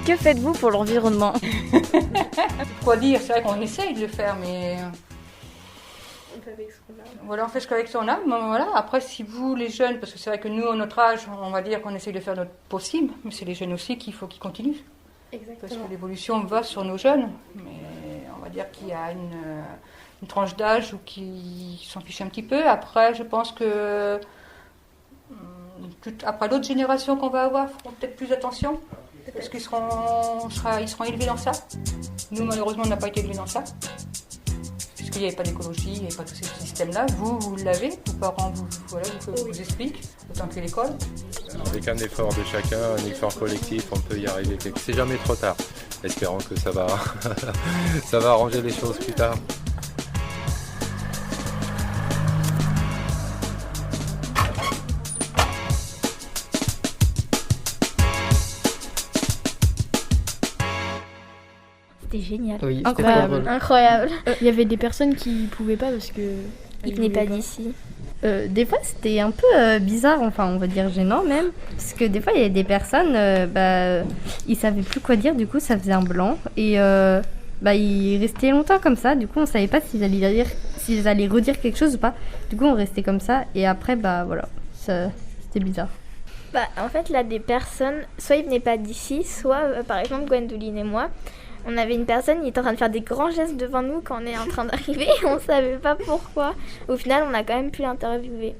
Que faites-vous pour l'environnement? Quoi dire? C'est vrai qu'on essaye de le faire, mais On fait avec ce qu'on a. voilà, on fait ce qu'avec son âme. Voilà. Après, si vous, les jeunes, parce que c'est vrai que nous, à notre âge, on va dire qu'on essaye de faire notre possible, mais c'est les jeunes aussi qu'il faut qu'ils continuent. Exactement. Parce que l'évolution va sur nos jeunes, mais on va dire qu'il y a une tranche d'âge qui s'en fiche un petit peu. Après, je pense que après l'autre génération qu'on va avoir, feront peut-être plus attention. Parce qu'ils seront élevés dans ça. Nous, malheureusement, on n'a pas été élevés dans ça. Puisqu'il n'y avait pas d'écologie, il n'y avait pas tous ces systèmes-là. Vous l'avez, vos parents vous expliquent, autant que l'école. Avec un effort de chacun, un effort collectif, on peut y arriver. C'est jamais trop tard. Espérons que ça va, ça va arranger les choses plus tard. C'était génial. Oui, incroyable. Il y avait des personnes qui pouvaient pas parce que ils venaient pas d'ici. Des fois, c'était un peu bizarre, enfin, on va dire gênant même, parce que des fois, il y a des personnes, ils savaient plus quoi dire, du coup, ça faisait un blanc, et ils restaient longtemps comme ça, du coup, on savait pas s'ils allaient redire quelque chose ou pas, du coup, on restait comme ça, et après, voilà, c'était bizarre. En fait, là, des personnes, soit ils venaient pas d'ici, soit, par exemple, Gwendoline et moi, on avait une personne qui était en train de faire des grands gestes devant nous quand on est en train d'arriver et on savait pas pourquoi. Au final, on a quand même pu l'interviewer.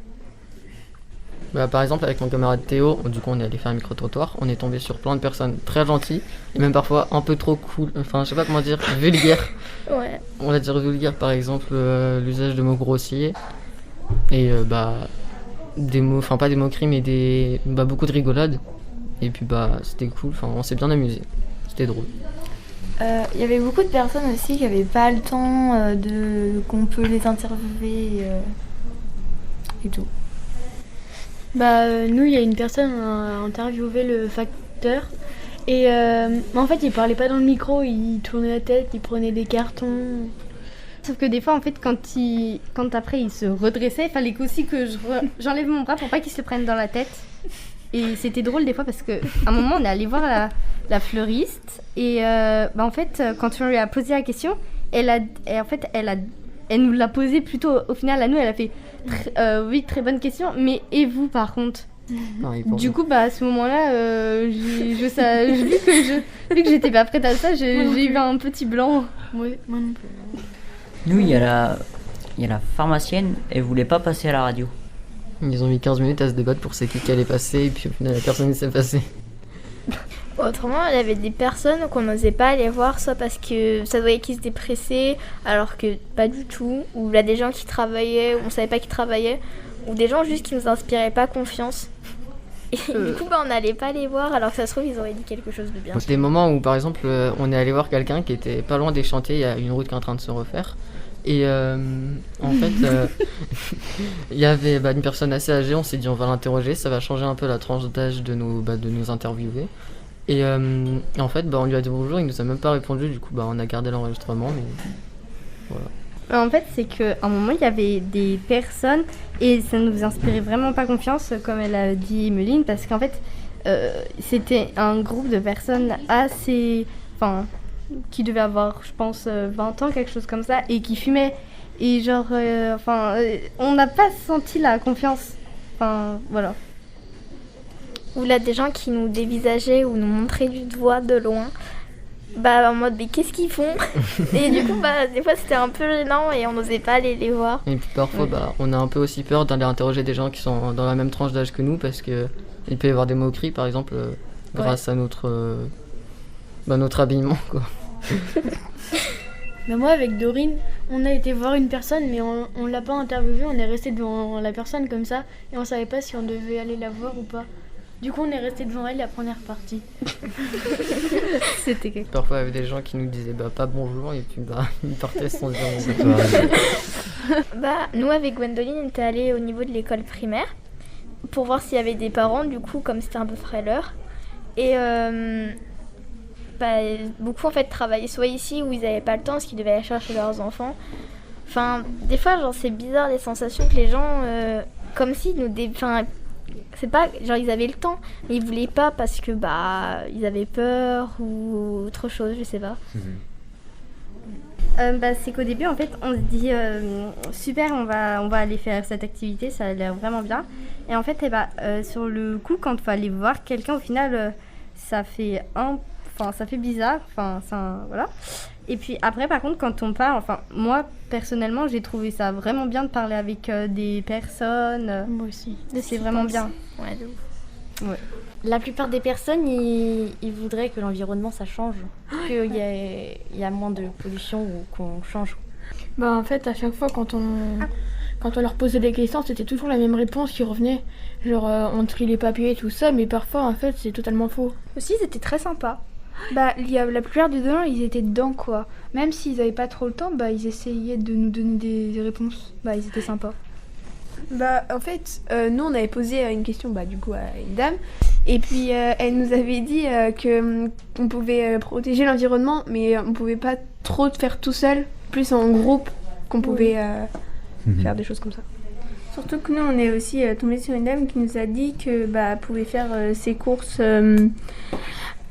Par exemple, avec mon camarade Théo, du coup, on est allé faire un micro-trottoir. On est tombé sur plein de personnes très gentilles et même parfois un peu trop cool. Enfin, je sais pas comment dire, vulgaires. Ouais. On va dire vulgaire, par exemple, l'usage de mots grossiers et des mots, enfin pas des moqueries, mais beaucoup de rigolades. Et puis c'était cool. Enfin, on s'est bien amusé. C'était drôle. Il y avait beaucoup de personnes aussi qui n'avaient pas le temps qu'on peut les interviewer et tout. Nous, il y a une personne qui a interviewé le facteur et en fait, il parlait pas dans le micro, il tournait la tête, il prenait des cartons. Sauf que des fois, en fait, quand après il se redressait, il fallait aussi que j'enlève mon bras pour pas qu'il se le prenne dans la tête. Et c'était drôle des fois parce qu'à un moment, on est allé voir la fleuriste et en fait, quand on lui a posé la question, elle nous l'a posée plutôt au final à nous, elle a fait oui, très bonne question, mais et vous par contre? Du coup, à ce moment-là, vu que j'étais pas prête à ça, j'ai eu un petit blanc. Oui, moi non plus. Nous, il y a la pharmacienne, elle voulait pas passer à la radio. Ils ont mis 15 minutes à se débattre pour c'est qui allait passer et puis au final la personne ne s'est passée. Autrement, il y avait des personnes qu'on n'osait pas aller voir, soit parce que ça voyait qu'ils étaient pressés, alors que pas du tout, ou il y a des gens qui travaillaient, ou on savait pas qu'ils travaillaient, ou des gens juste qui nous inspiraient pas confiance. Et du coup, on n'allait pas les voir, alors que ça se trouve, ils auraient dit quelque chose de bien. C'était des moments où, par exemple, on est allé voir quelqu'un qui était pas loin des chantiers, il y a une route qui est en train de se refaire. Et en fait, il y avait une personne assez âgée, on s'est dit on va l'interroger, ça va changer un peu la tranche d'âge de nous interviewer. Et en fait, on lui a dit bonjour, il nous a même pas répondu, du coup on a gardé l'enregistrement, mais voilà. En fait, c'est qu'à un moment, il y avait des personnes, et ça ne nous inspirait vraiment pas confiance, comme elle a dit Emeline, parce qu'en fait, c'était un groupe de personnes assez... qui devait avoir, je pense, 20 ans, quelque chose comme ça, et qui fumaient. Et on n'a pas senti la confiance. Voilà. Ou là, des gens qui nous dévisageaient ou nous montraient du doigt de loin. Bah en mode mais qu'est-ce qu'ils font? Et du coup bah des fois c'était un peu gênant et on n'osait pas aller les voir. Et puis parfois on a un peu aussi peur d'aller interroger des gens qui sont dans la même tranche d'âge que nous parce que il peut y avoir des moqueries par exemple grâce à notre habillement quoi. Mais moi avec Dorine, on a été voir une personne mais on l'a pas interviewée, on est resté devant la personne comme ça et on savait pas si on devait aller la voir ou pas. Du coup, on est resté devant elle, après on est reparti. C'était quelque... Parfois, il y avait des gens qui nous disaient pas bonjour et puis ils partaient sans dire bonjour. Bah, nous, avec Gwendoline, on était allés au niveau de l'école primaire pour voir s'il y avait des parents, du coup, comme c'était un peu frais l'heure. Et beaucoup, en fait, travaillaient soit ici où ils n'avaient pas le temps parce qu'ils devaient aller chercher leurs enfants. Enfin, des fois, genre, c'est bizarre les sensations que les gens, comme si nous... c'est pas genre ils avaient le temps mais ils voulaient pas parce que ils avaient peur ou autre chose, je sais pas. C'est qu'au début en fait on se dit super, on va aller faire cette activité, ça a l'air vraiment bien, et en fait sur le coup quand il faut aller voir quelqu'un au final ça fait bizarre, voilà. Et puis après par contre quand on parle, moi personnellement j'ai trouvé ça vraiment bien de parler avec des personnes. Moi aussi. C'est vraiment bien. Ouais, de ouf. Ouais. La plupart des personnes, ils voudraient que l'environnement ça change, qu'il y a moins de pollution ou qu'on change. Bah en fait à chaque fois quand on leur posait des questions, c'était toujours la même réponse qui revenait. Genre on trie les papiers et tout ça, mais parfois en fait c'est totalement faux. Aussi c'était très sympa. La plupart des gens ils étaient dedans quoi. Même s'ils n'avaient pas trop le temps, ils essayaient de nous donner des réponses. Ils étaient sympas. En fait, nous on avait posé une question du coup à une dame et puis elle nous avait dit qu'on pouvait protéger l'environnement mais on pouvait pas trop faire tout seul, plus en groupe qu'on pouvait faire des choses comme ça. Surtout que nous on est aussi tombé sur une dame qui nous a dit que pouvait faire ses courses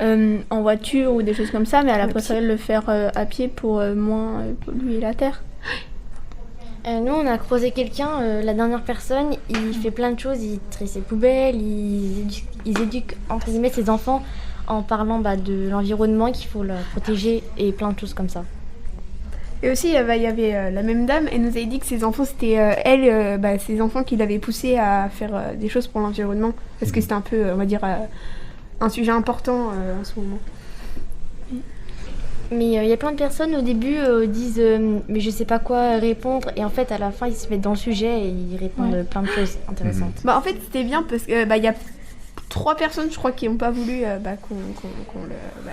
en voiture ou des choses comme ça, mais elle a préféré le faire à pied pour moins polluer la terre. Nous, on a croisé quelqu'un, la dernière personne, il fait plein de choses, il trie ses poubelles, il éduque entre guillemets ses enfants en parlant de l'environnement, qu'il faut le protéger et plein de choses comme ça. Et aussi, il y avait la même dame, elle nous avait dit que ses enfants, c'était ses enfants qui l'avaient poussé à faire des choses pour l'environnement, parce que c'était un peu, on va dire, un sujet important en ce moment. Mais il y a plein de personnes au début disent mais je sais pas quoi répondre, et en fait à la fin ils se mettent dans le sujet et ils répondent plein de choses intéressantes. En fait c'était bien parce que il y a 3 personnes je crois qui n'ont pas voulu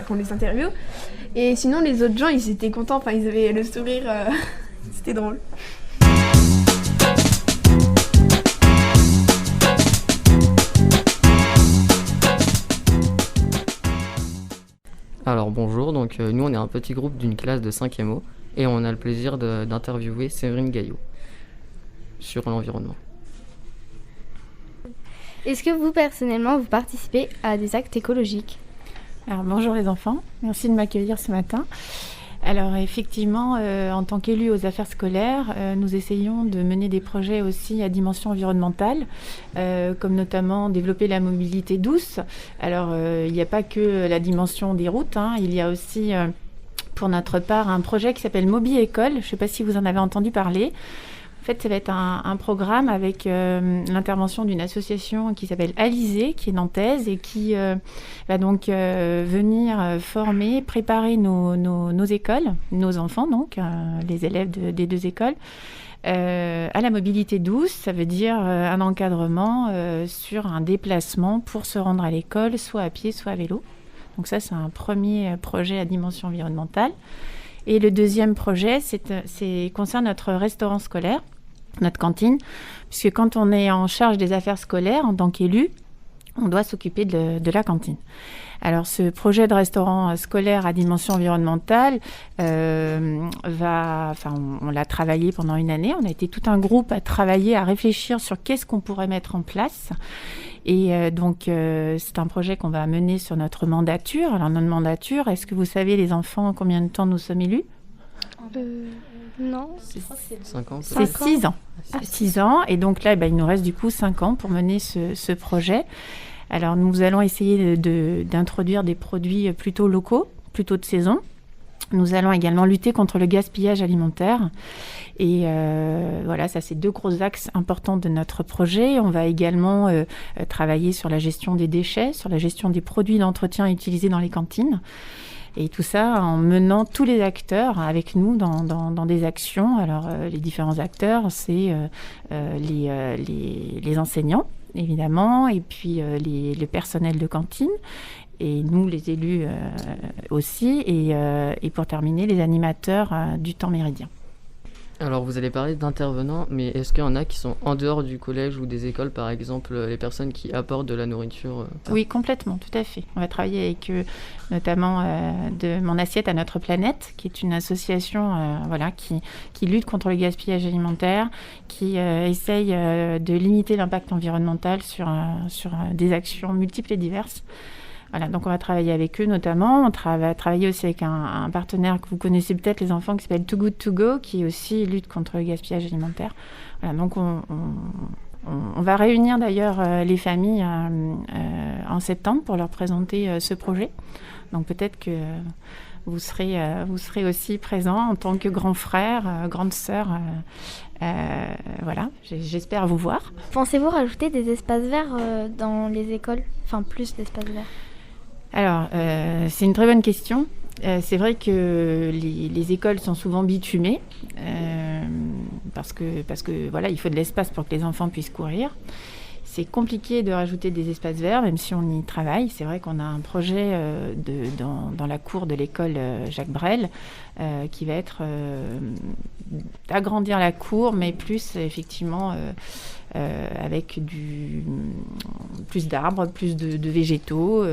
qu'on les interviewe, et sinon les autres gens ils étaient contents, ils avaient le sourire, c'était drôle. Alors bonjour, donc nous on est un petit groupe d'une classe de 5e O et on a le plaisir d'interviewer Séverine Gaillot sur l'environnement. Est-ce que vous personnellement vous participez à des actes écologiques? Alors bonjour les enfants, merci de m'accueillir ce matin. Alors effectivement, en tant qu'élus aux affaires scolaires, nous essayons de mener des projets aussi à dimension environnementale, comme notamment développer la mobilité douce. Alors il n'y a pas que la dimension des routes, il y a aussi pour notre part un projet qui s'appelle Mobi École. Je ne sais pas si vous en avez entendu parler. En fait, ça va être un programme avec l'intervention d'une association qui s'appelle Alizé, qui est nantaise et qui va donc venir former, préparer nos écoles, nos enfants, donc les élèves des 2 écoles, à la mobilité douce. Ça veut dire un encadrement sur un déplacement pour se rendre à l'école, soit à pied, soit à vélo. Donc ça, c'est un premier projet à dimension environnementale. Et le deuxième projet, concerne notre restaurant scolaire, notre cantine, puisque quand on est en charge des affaires scolaires en tant qu'élu, on doit s'occuper de la cantine. Alors ce projet de restaurant scolaire à dimension environnementale, on l'a travaillé pendant une année. On a été tout un groupe à travailler, à réfléchir sur qu'est-ce qu'on pourrait mettre en place. Et donc c'est un projet qu'on va mener sur notre mandature. Alors notre mandature, est-ce que vous savez les enfants combien de temps nous sommes élus? Non. 5 ans. C'est 6 ans. 6 ans. Et donc là, il nous reste du coup 5 ans pour mener ce projet. Alors nous allons essayer d'introduire des produits plutôt locaux, plutôt de saison. Nous allons également lutter contre le gaspillage alimentaire. Et voilà, ça c'est 2 gros axes importants de notre projet. On va également travailler sur la gestion des déchets, sur la gestion des produits d'entretien utilisés dans les cantines. Et tout ça en menant tous les acteurs avec nous dans des actions. Alors les différents acteurs, c'est les enseignants, évidemment, et puis le personnel de cantine. Et nous, les élus aussi, et pour terminer, les animateurs du temps méridien. Alors, vous allez parler d'intervenants, mais est-ce qu'il y en a qui sont en dehors du collège ou des écoles, par exemple, les personnes qui apportent de la nourriture Oui, complètement, tout à fait. On va travailler avec notamment de Mon Assiette à notre planète, qui est une association qui lutte contre le gaspillage alimentaire, qui essaye de limiter l'impact environnemental sur des actions multiples et diverses. Voilà, donc on va travailler avec eux notamment. On va travailler aussi avec un partenaire que vous connaissez peut-être, les enfants, qui s'appelle Too Good To Go, qui aussi lutte contre le gaspillage alimentaire. Voilà, donc on va réunir d'ailleurs les familles en septembre pour leur présenter ce projet. Donc peut-être que vous serez aussi présents en tant que grand frère, grande sœur. Voilà, j'espère vous voir. Pensez-vous rajouter des espaces verts dans les écoles ? Enfin, plus d'espaces verts ? Alors, c'est une très bonne question. C'est vrai que les écoles sont souvent bitumées parce que voilà, il faut de l'espace pour que les enfants puissent courir. C'est compliqué de rajouter des espaces verts, même si on y travaille. C'est vrai qu'on a un projet dans la cour de l'école Jacques Brel qui va être agrandir la cour, mais plus effectivement avec plus d'arbres, plus de végétaux.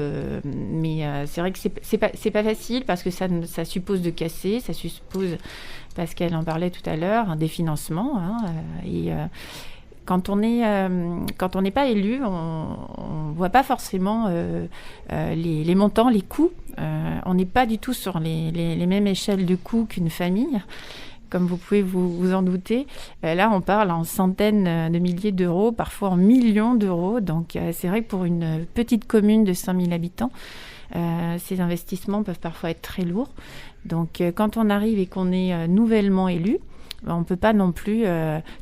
Mais c'est vrai que c'est pas facile parce que ça suppose de casser, ça suppose, Pascal en parlait tout à l'heure, des financements. Quand on n'est pas élu, on voit pas forcément les montants, les coûts. On n'est pas du tout sur les mêmes échelles de coûts qu'une famille, comme vous pouvez vous en douter. Là, on parle en centaines de milliers d'euros, parfois en millions d'euros. Donc, c'est vrai que pour une petite commune de 5000 habitants, ces investissements peuvent parfois être très lourds. Donc, quand on arrive et qu'on est nouvellement élu, on ne peut pas non plus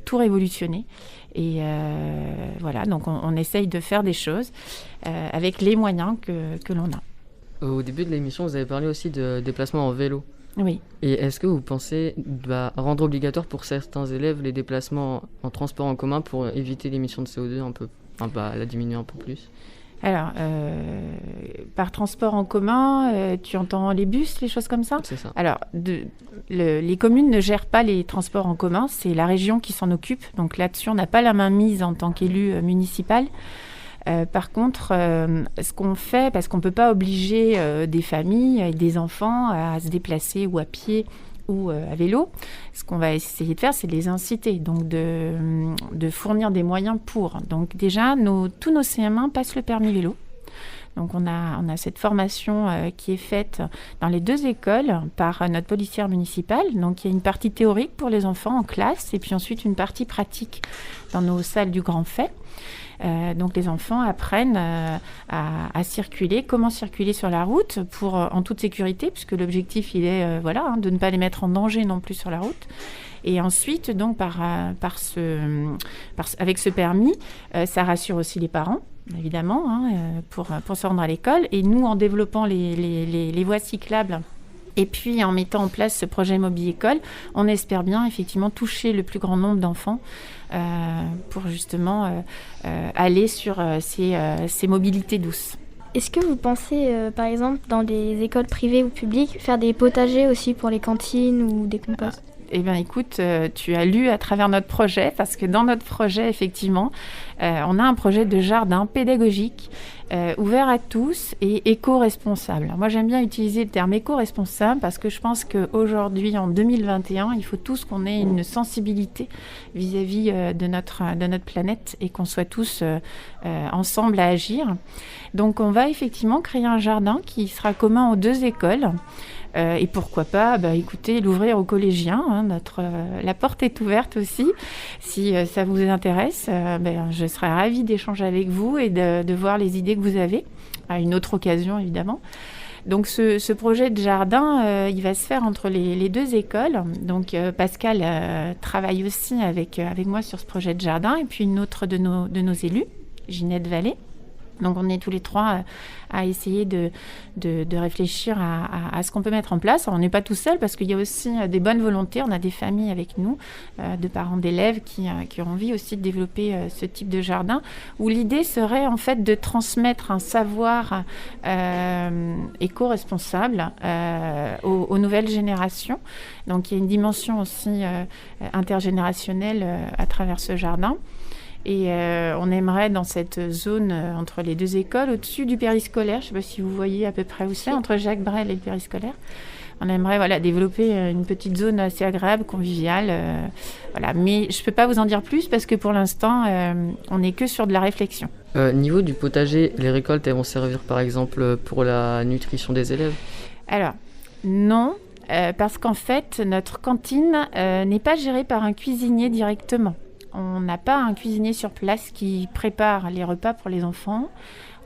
tout révolutionner. Et voilà, donc on essaye de faire des choses avec les moyens que l'on a. Au début de l'émission, vous avez parlé aussi de déplacements en vélo. Oui. Et est-ce que vous pensez rendre obligatoire pour certains élèves les déplacements en transport en commun pour éviter l'émission de CO2 un peu, la diminuer un peu plus ? Alors, par transport en commun, tu entends les bus, les choses comme ça ? C'est ça. Alors, les communes ne gèrent pas les transports en commun, c'est la région qui s'en occupe. Donc là-dessus, on n'a pas la main mise en tant qu'élu municipal. Par contre, ce qu'on fait, parce qu'on ne peut pas obliger des familles et des enfants à se déplacer ou à pied ou à vélo, ce qu'on va essayer de faire, c'est de les inciter, donc de fournir des moyens pour. Donc déjà, tous nos CM1 passent le permis vélo. Donc on a cette formation qui est faite dans les 2 écoles par notre policière municipale. Donc il y a une partie théorique pour les enfants en classe et puis ensuite une partie pratique dans nos salles du Grand Fait. Donc les enfants apprennent à circuler, comment circuler sur la route en toute sécurité, puisque l'objectif il est de ne pas les mettre en danger non plus sur la route. Et ensuite, donc avec ce permis, ça rassure aussi les parents, évidemment, pour se rendre à l'école. Et nous, en développant les voies cyclables, et puis en mettant en place ce projet Mobi-École, on espère bien effectivement toucher le plus grand nombre d'enfants pour justement aller sur ces mobilités douces. Est-ce que vous pensez, par exemple, dans des écoles privées ou publiques, faire des potagers aussi pour les cantines ou des composts ? Eh bien, écoute, tu as lu à travers notre projet, parce que dans notre projet, effectivement, on a un projet de jardin pédagogique ouvert à tous et éco-responsable. Alors, moi, j'aime bien utiliser le terme éco-responsable parce que je pense qu'aujourd'hui, en 2021, il faut tous qu'on ait une sensibilité vis-à-vis de notre planète et qu'on soit tous ensemble à agir. Donc, on va effectivement créer un jardin qui sera commun aux 2 écoles. Et pourquoi pas, écoutez, l'ouvrir aux collégiens. La porte est ouverte aussi. Si ça vous intéresse, je serais ravie d'échanger avec vous et de voir les idées que vous avez, à une autre occasion évidemment. Donc ce projet de jardin, il va se faire entre les deux écoles. Donc Pascal travaille aussi avec moi sur ce projet de jardin, et puis une autre de nos élus, Ginette Vallée. Donc on est tous les trois à essayer de réfléchir à ce qu'on peut mettre en place. Alors, on n'est pas tout seul parce qu'il y a aussi des bonnes volontés. On a des familles avec nous, de parents d'élèves qui ont envie aussi de développer ce type de jardin, où l'idée serait en fait de transmettre un savoir éco-responsable aux nouvelles générations. Donc il y a une dimension aussi intergénérationnelle à travers ce jardin. Et on aimerait, dans cette zone entre les deux écoles, au-dessus du périscolaire, je ne sais pas si vous voyez à peu près où c'est, entre Jacques Brel et le périscolaire, on aimerait développer une petite zone assez agréable, conviviale. Mais je ne peux pas vous en dire plus parce que pour l'instant, on n'est que sur de la réflexion. Niveau du potager, les récoltes, elles vont servir par exemple pour la nutrition des élèves ? Alors, non, parce qu'en fait, notre cantine n'est pas gérée par un cuisinier directement. On n'a pas un cuisinier sur place qui prépare les repas pour les enfants.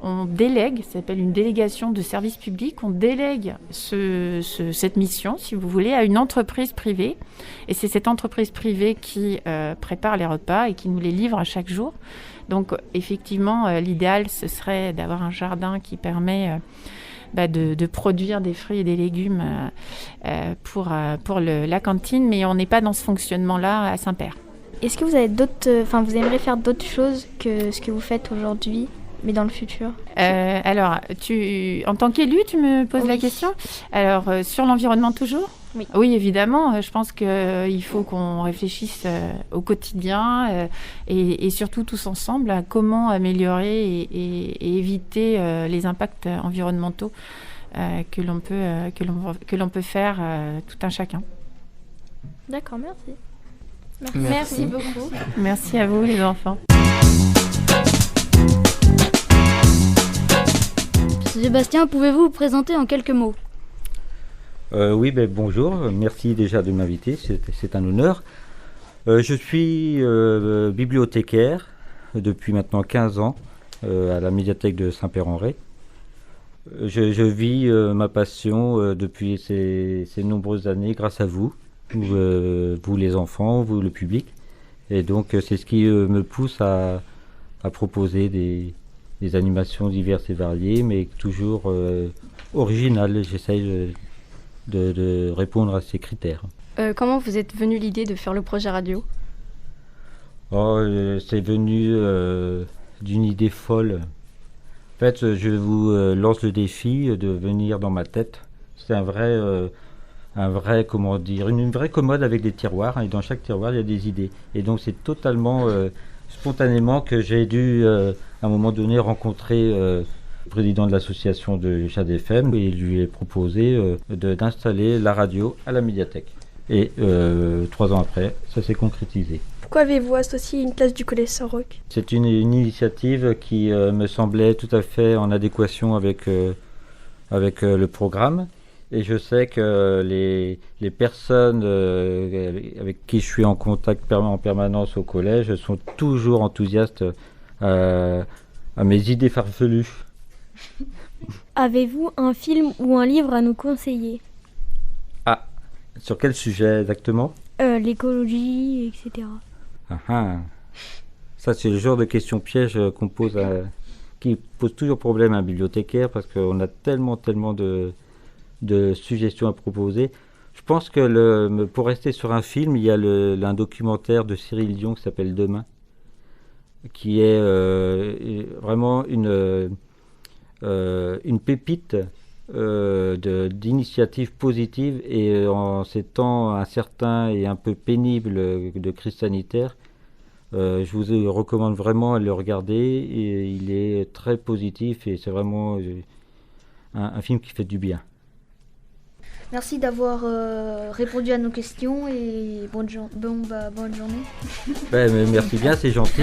On délègue, ça s'appelle une délégation de service public, on délègue cette mission, si vous voulez, à une entreprise privée. Et c'est cette entreprise privée qui prépare les repas et qui nous les livre à chaque jour. Donc effectivement, l'idéal, ce serait d'avoir un jardin qui permet de produire des fruits et des légumes pour la cantine, mais on n'est pas dans ce fonctionnement-là à Saint-Père. Est-ce que vous avez vous aimeriez faire d'autres choses que ce que vous faites aujourd'hui, mais dans le futur ? Alors, en tant qu'élu, tu me poses la question ? Alors, sur l'environnement toujours ? Oui, évidemment. Je pense qu'il faut qu'on réfléchisse au quotidien et surtout tous ensemble à comment améliorer et éviter les impacts environnementaux que l'on peut faire tout un chacun. D'accord, merci. Merci beaucoup. Merci à vous les enfants. Sébastien, pouvez-vous vous présenter en quelques mots ? Oui, bonjour. Merci déjà de m'inviter, c'est un honneur. Je suis bibliothécaire depuis maintenant 15 ans à la médiathèque de Saint-Père-en-Retz. Je vis ma passion depuis ces nombreuses années grâce à vous. Vous les enfants, vous le public. Et donc c'est ce qui me pousse à proposer des animations diverses et variées, mais toujours originales. J'essaye de répondre à ces critères. Comment vous êtes venu l'idée de faire le projet radio ? C'est venu d'une idée folle. En fait, je vous lance le défi de venir dans ma tête. C'est une vraie commode avec des tiroirs, et dans chaque tiroir il y a des idées. Et donc c'est totalement spontanément que j'ai dû à un moment donné rencontrer le président de l'association de Jade FM et lui ai proposé d'installer la radio à la médiathèque. Et 3 ans après, ça s'est concrétisé. Pourquoi avez-vous associé une classe du collège Saint-Roch ? C'est une initiative qui me semblait tout à fait en adéquation avec le programme. Et je sais que les personnes avec qui je suis en contact en permanence au collège sont toujours enthousiastes à mes idées farfelues. Avez-vous un film ou un livre à nous conseiller ? Ah, sur quel sujet exactement ? L'écologie, etc. Ça, c'est le genre de questions pièges qu'on pose qui pose toujours problème à un bibliothécaire parce qu'on a tellement de suggestions à proposer. Je pense que pour rester sur un film, il y a un documentaire de Cyril Dion qui s'appelle Demain, qui est vraiment une pépite d'initiatives positives, et en ces temps incertains et un peu pénibles de crise sanitaire, je vous recommande vraiment de le regarder, et il est très positif et c'est vraiment un film qui fait du bien. Merci d'avoir répondu à nos questions et bonne journée. Merci bien, c'est gentil.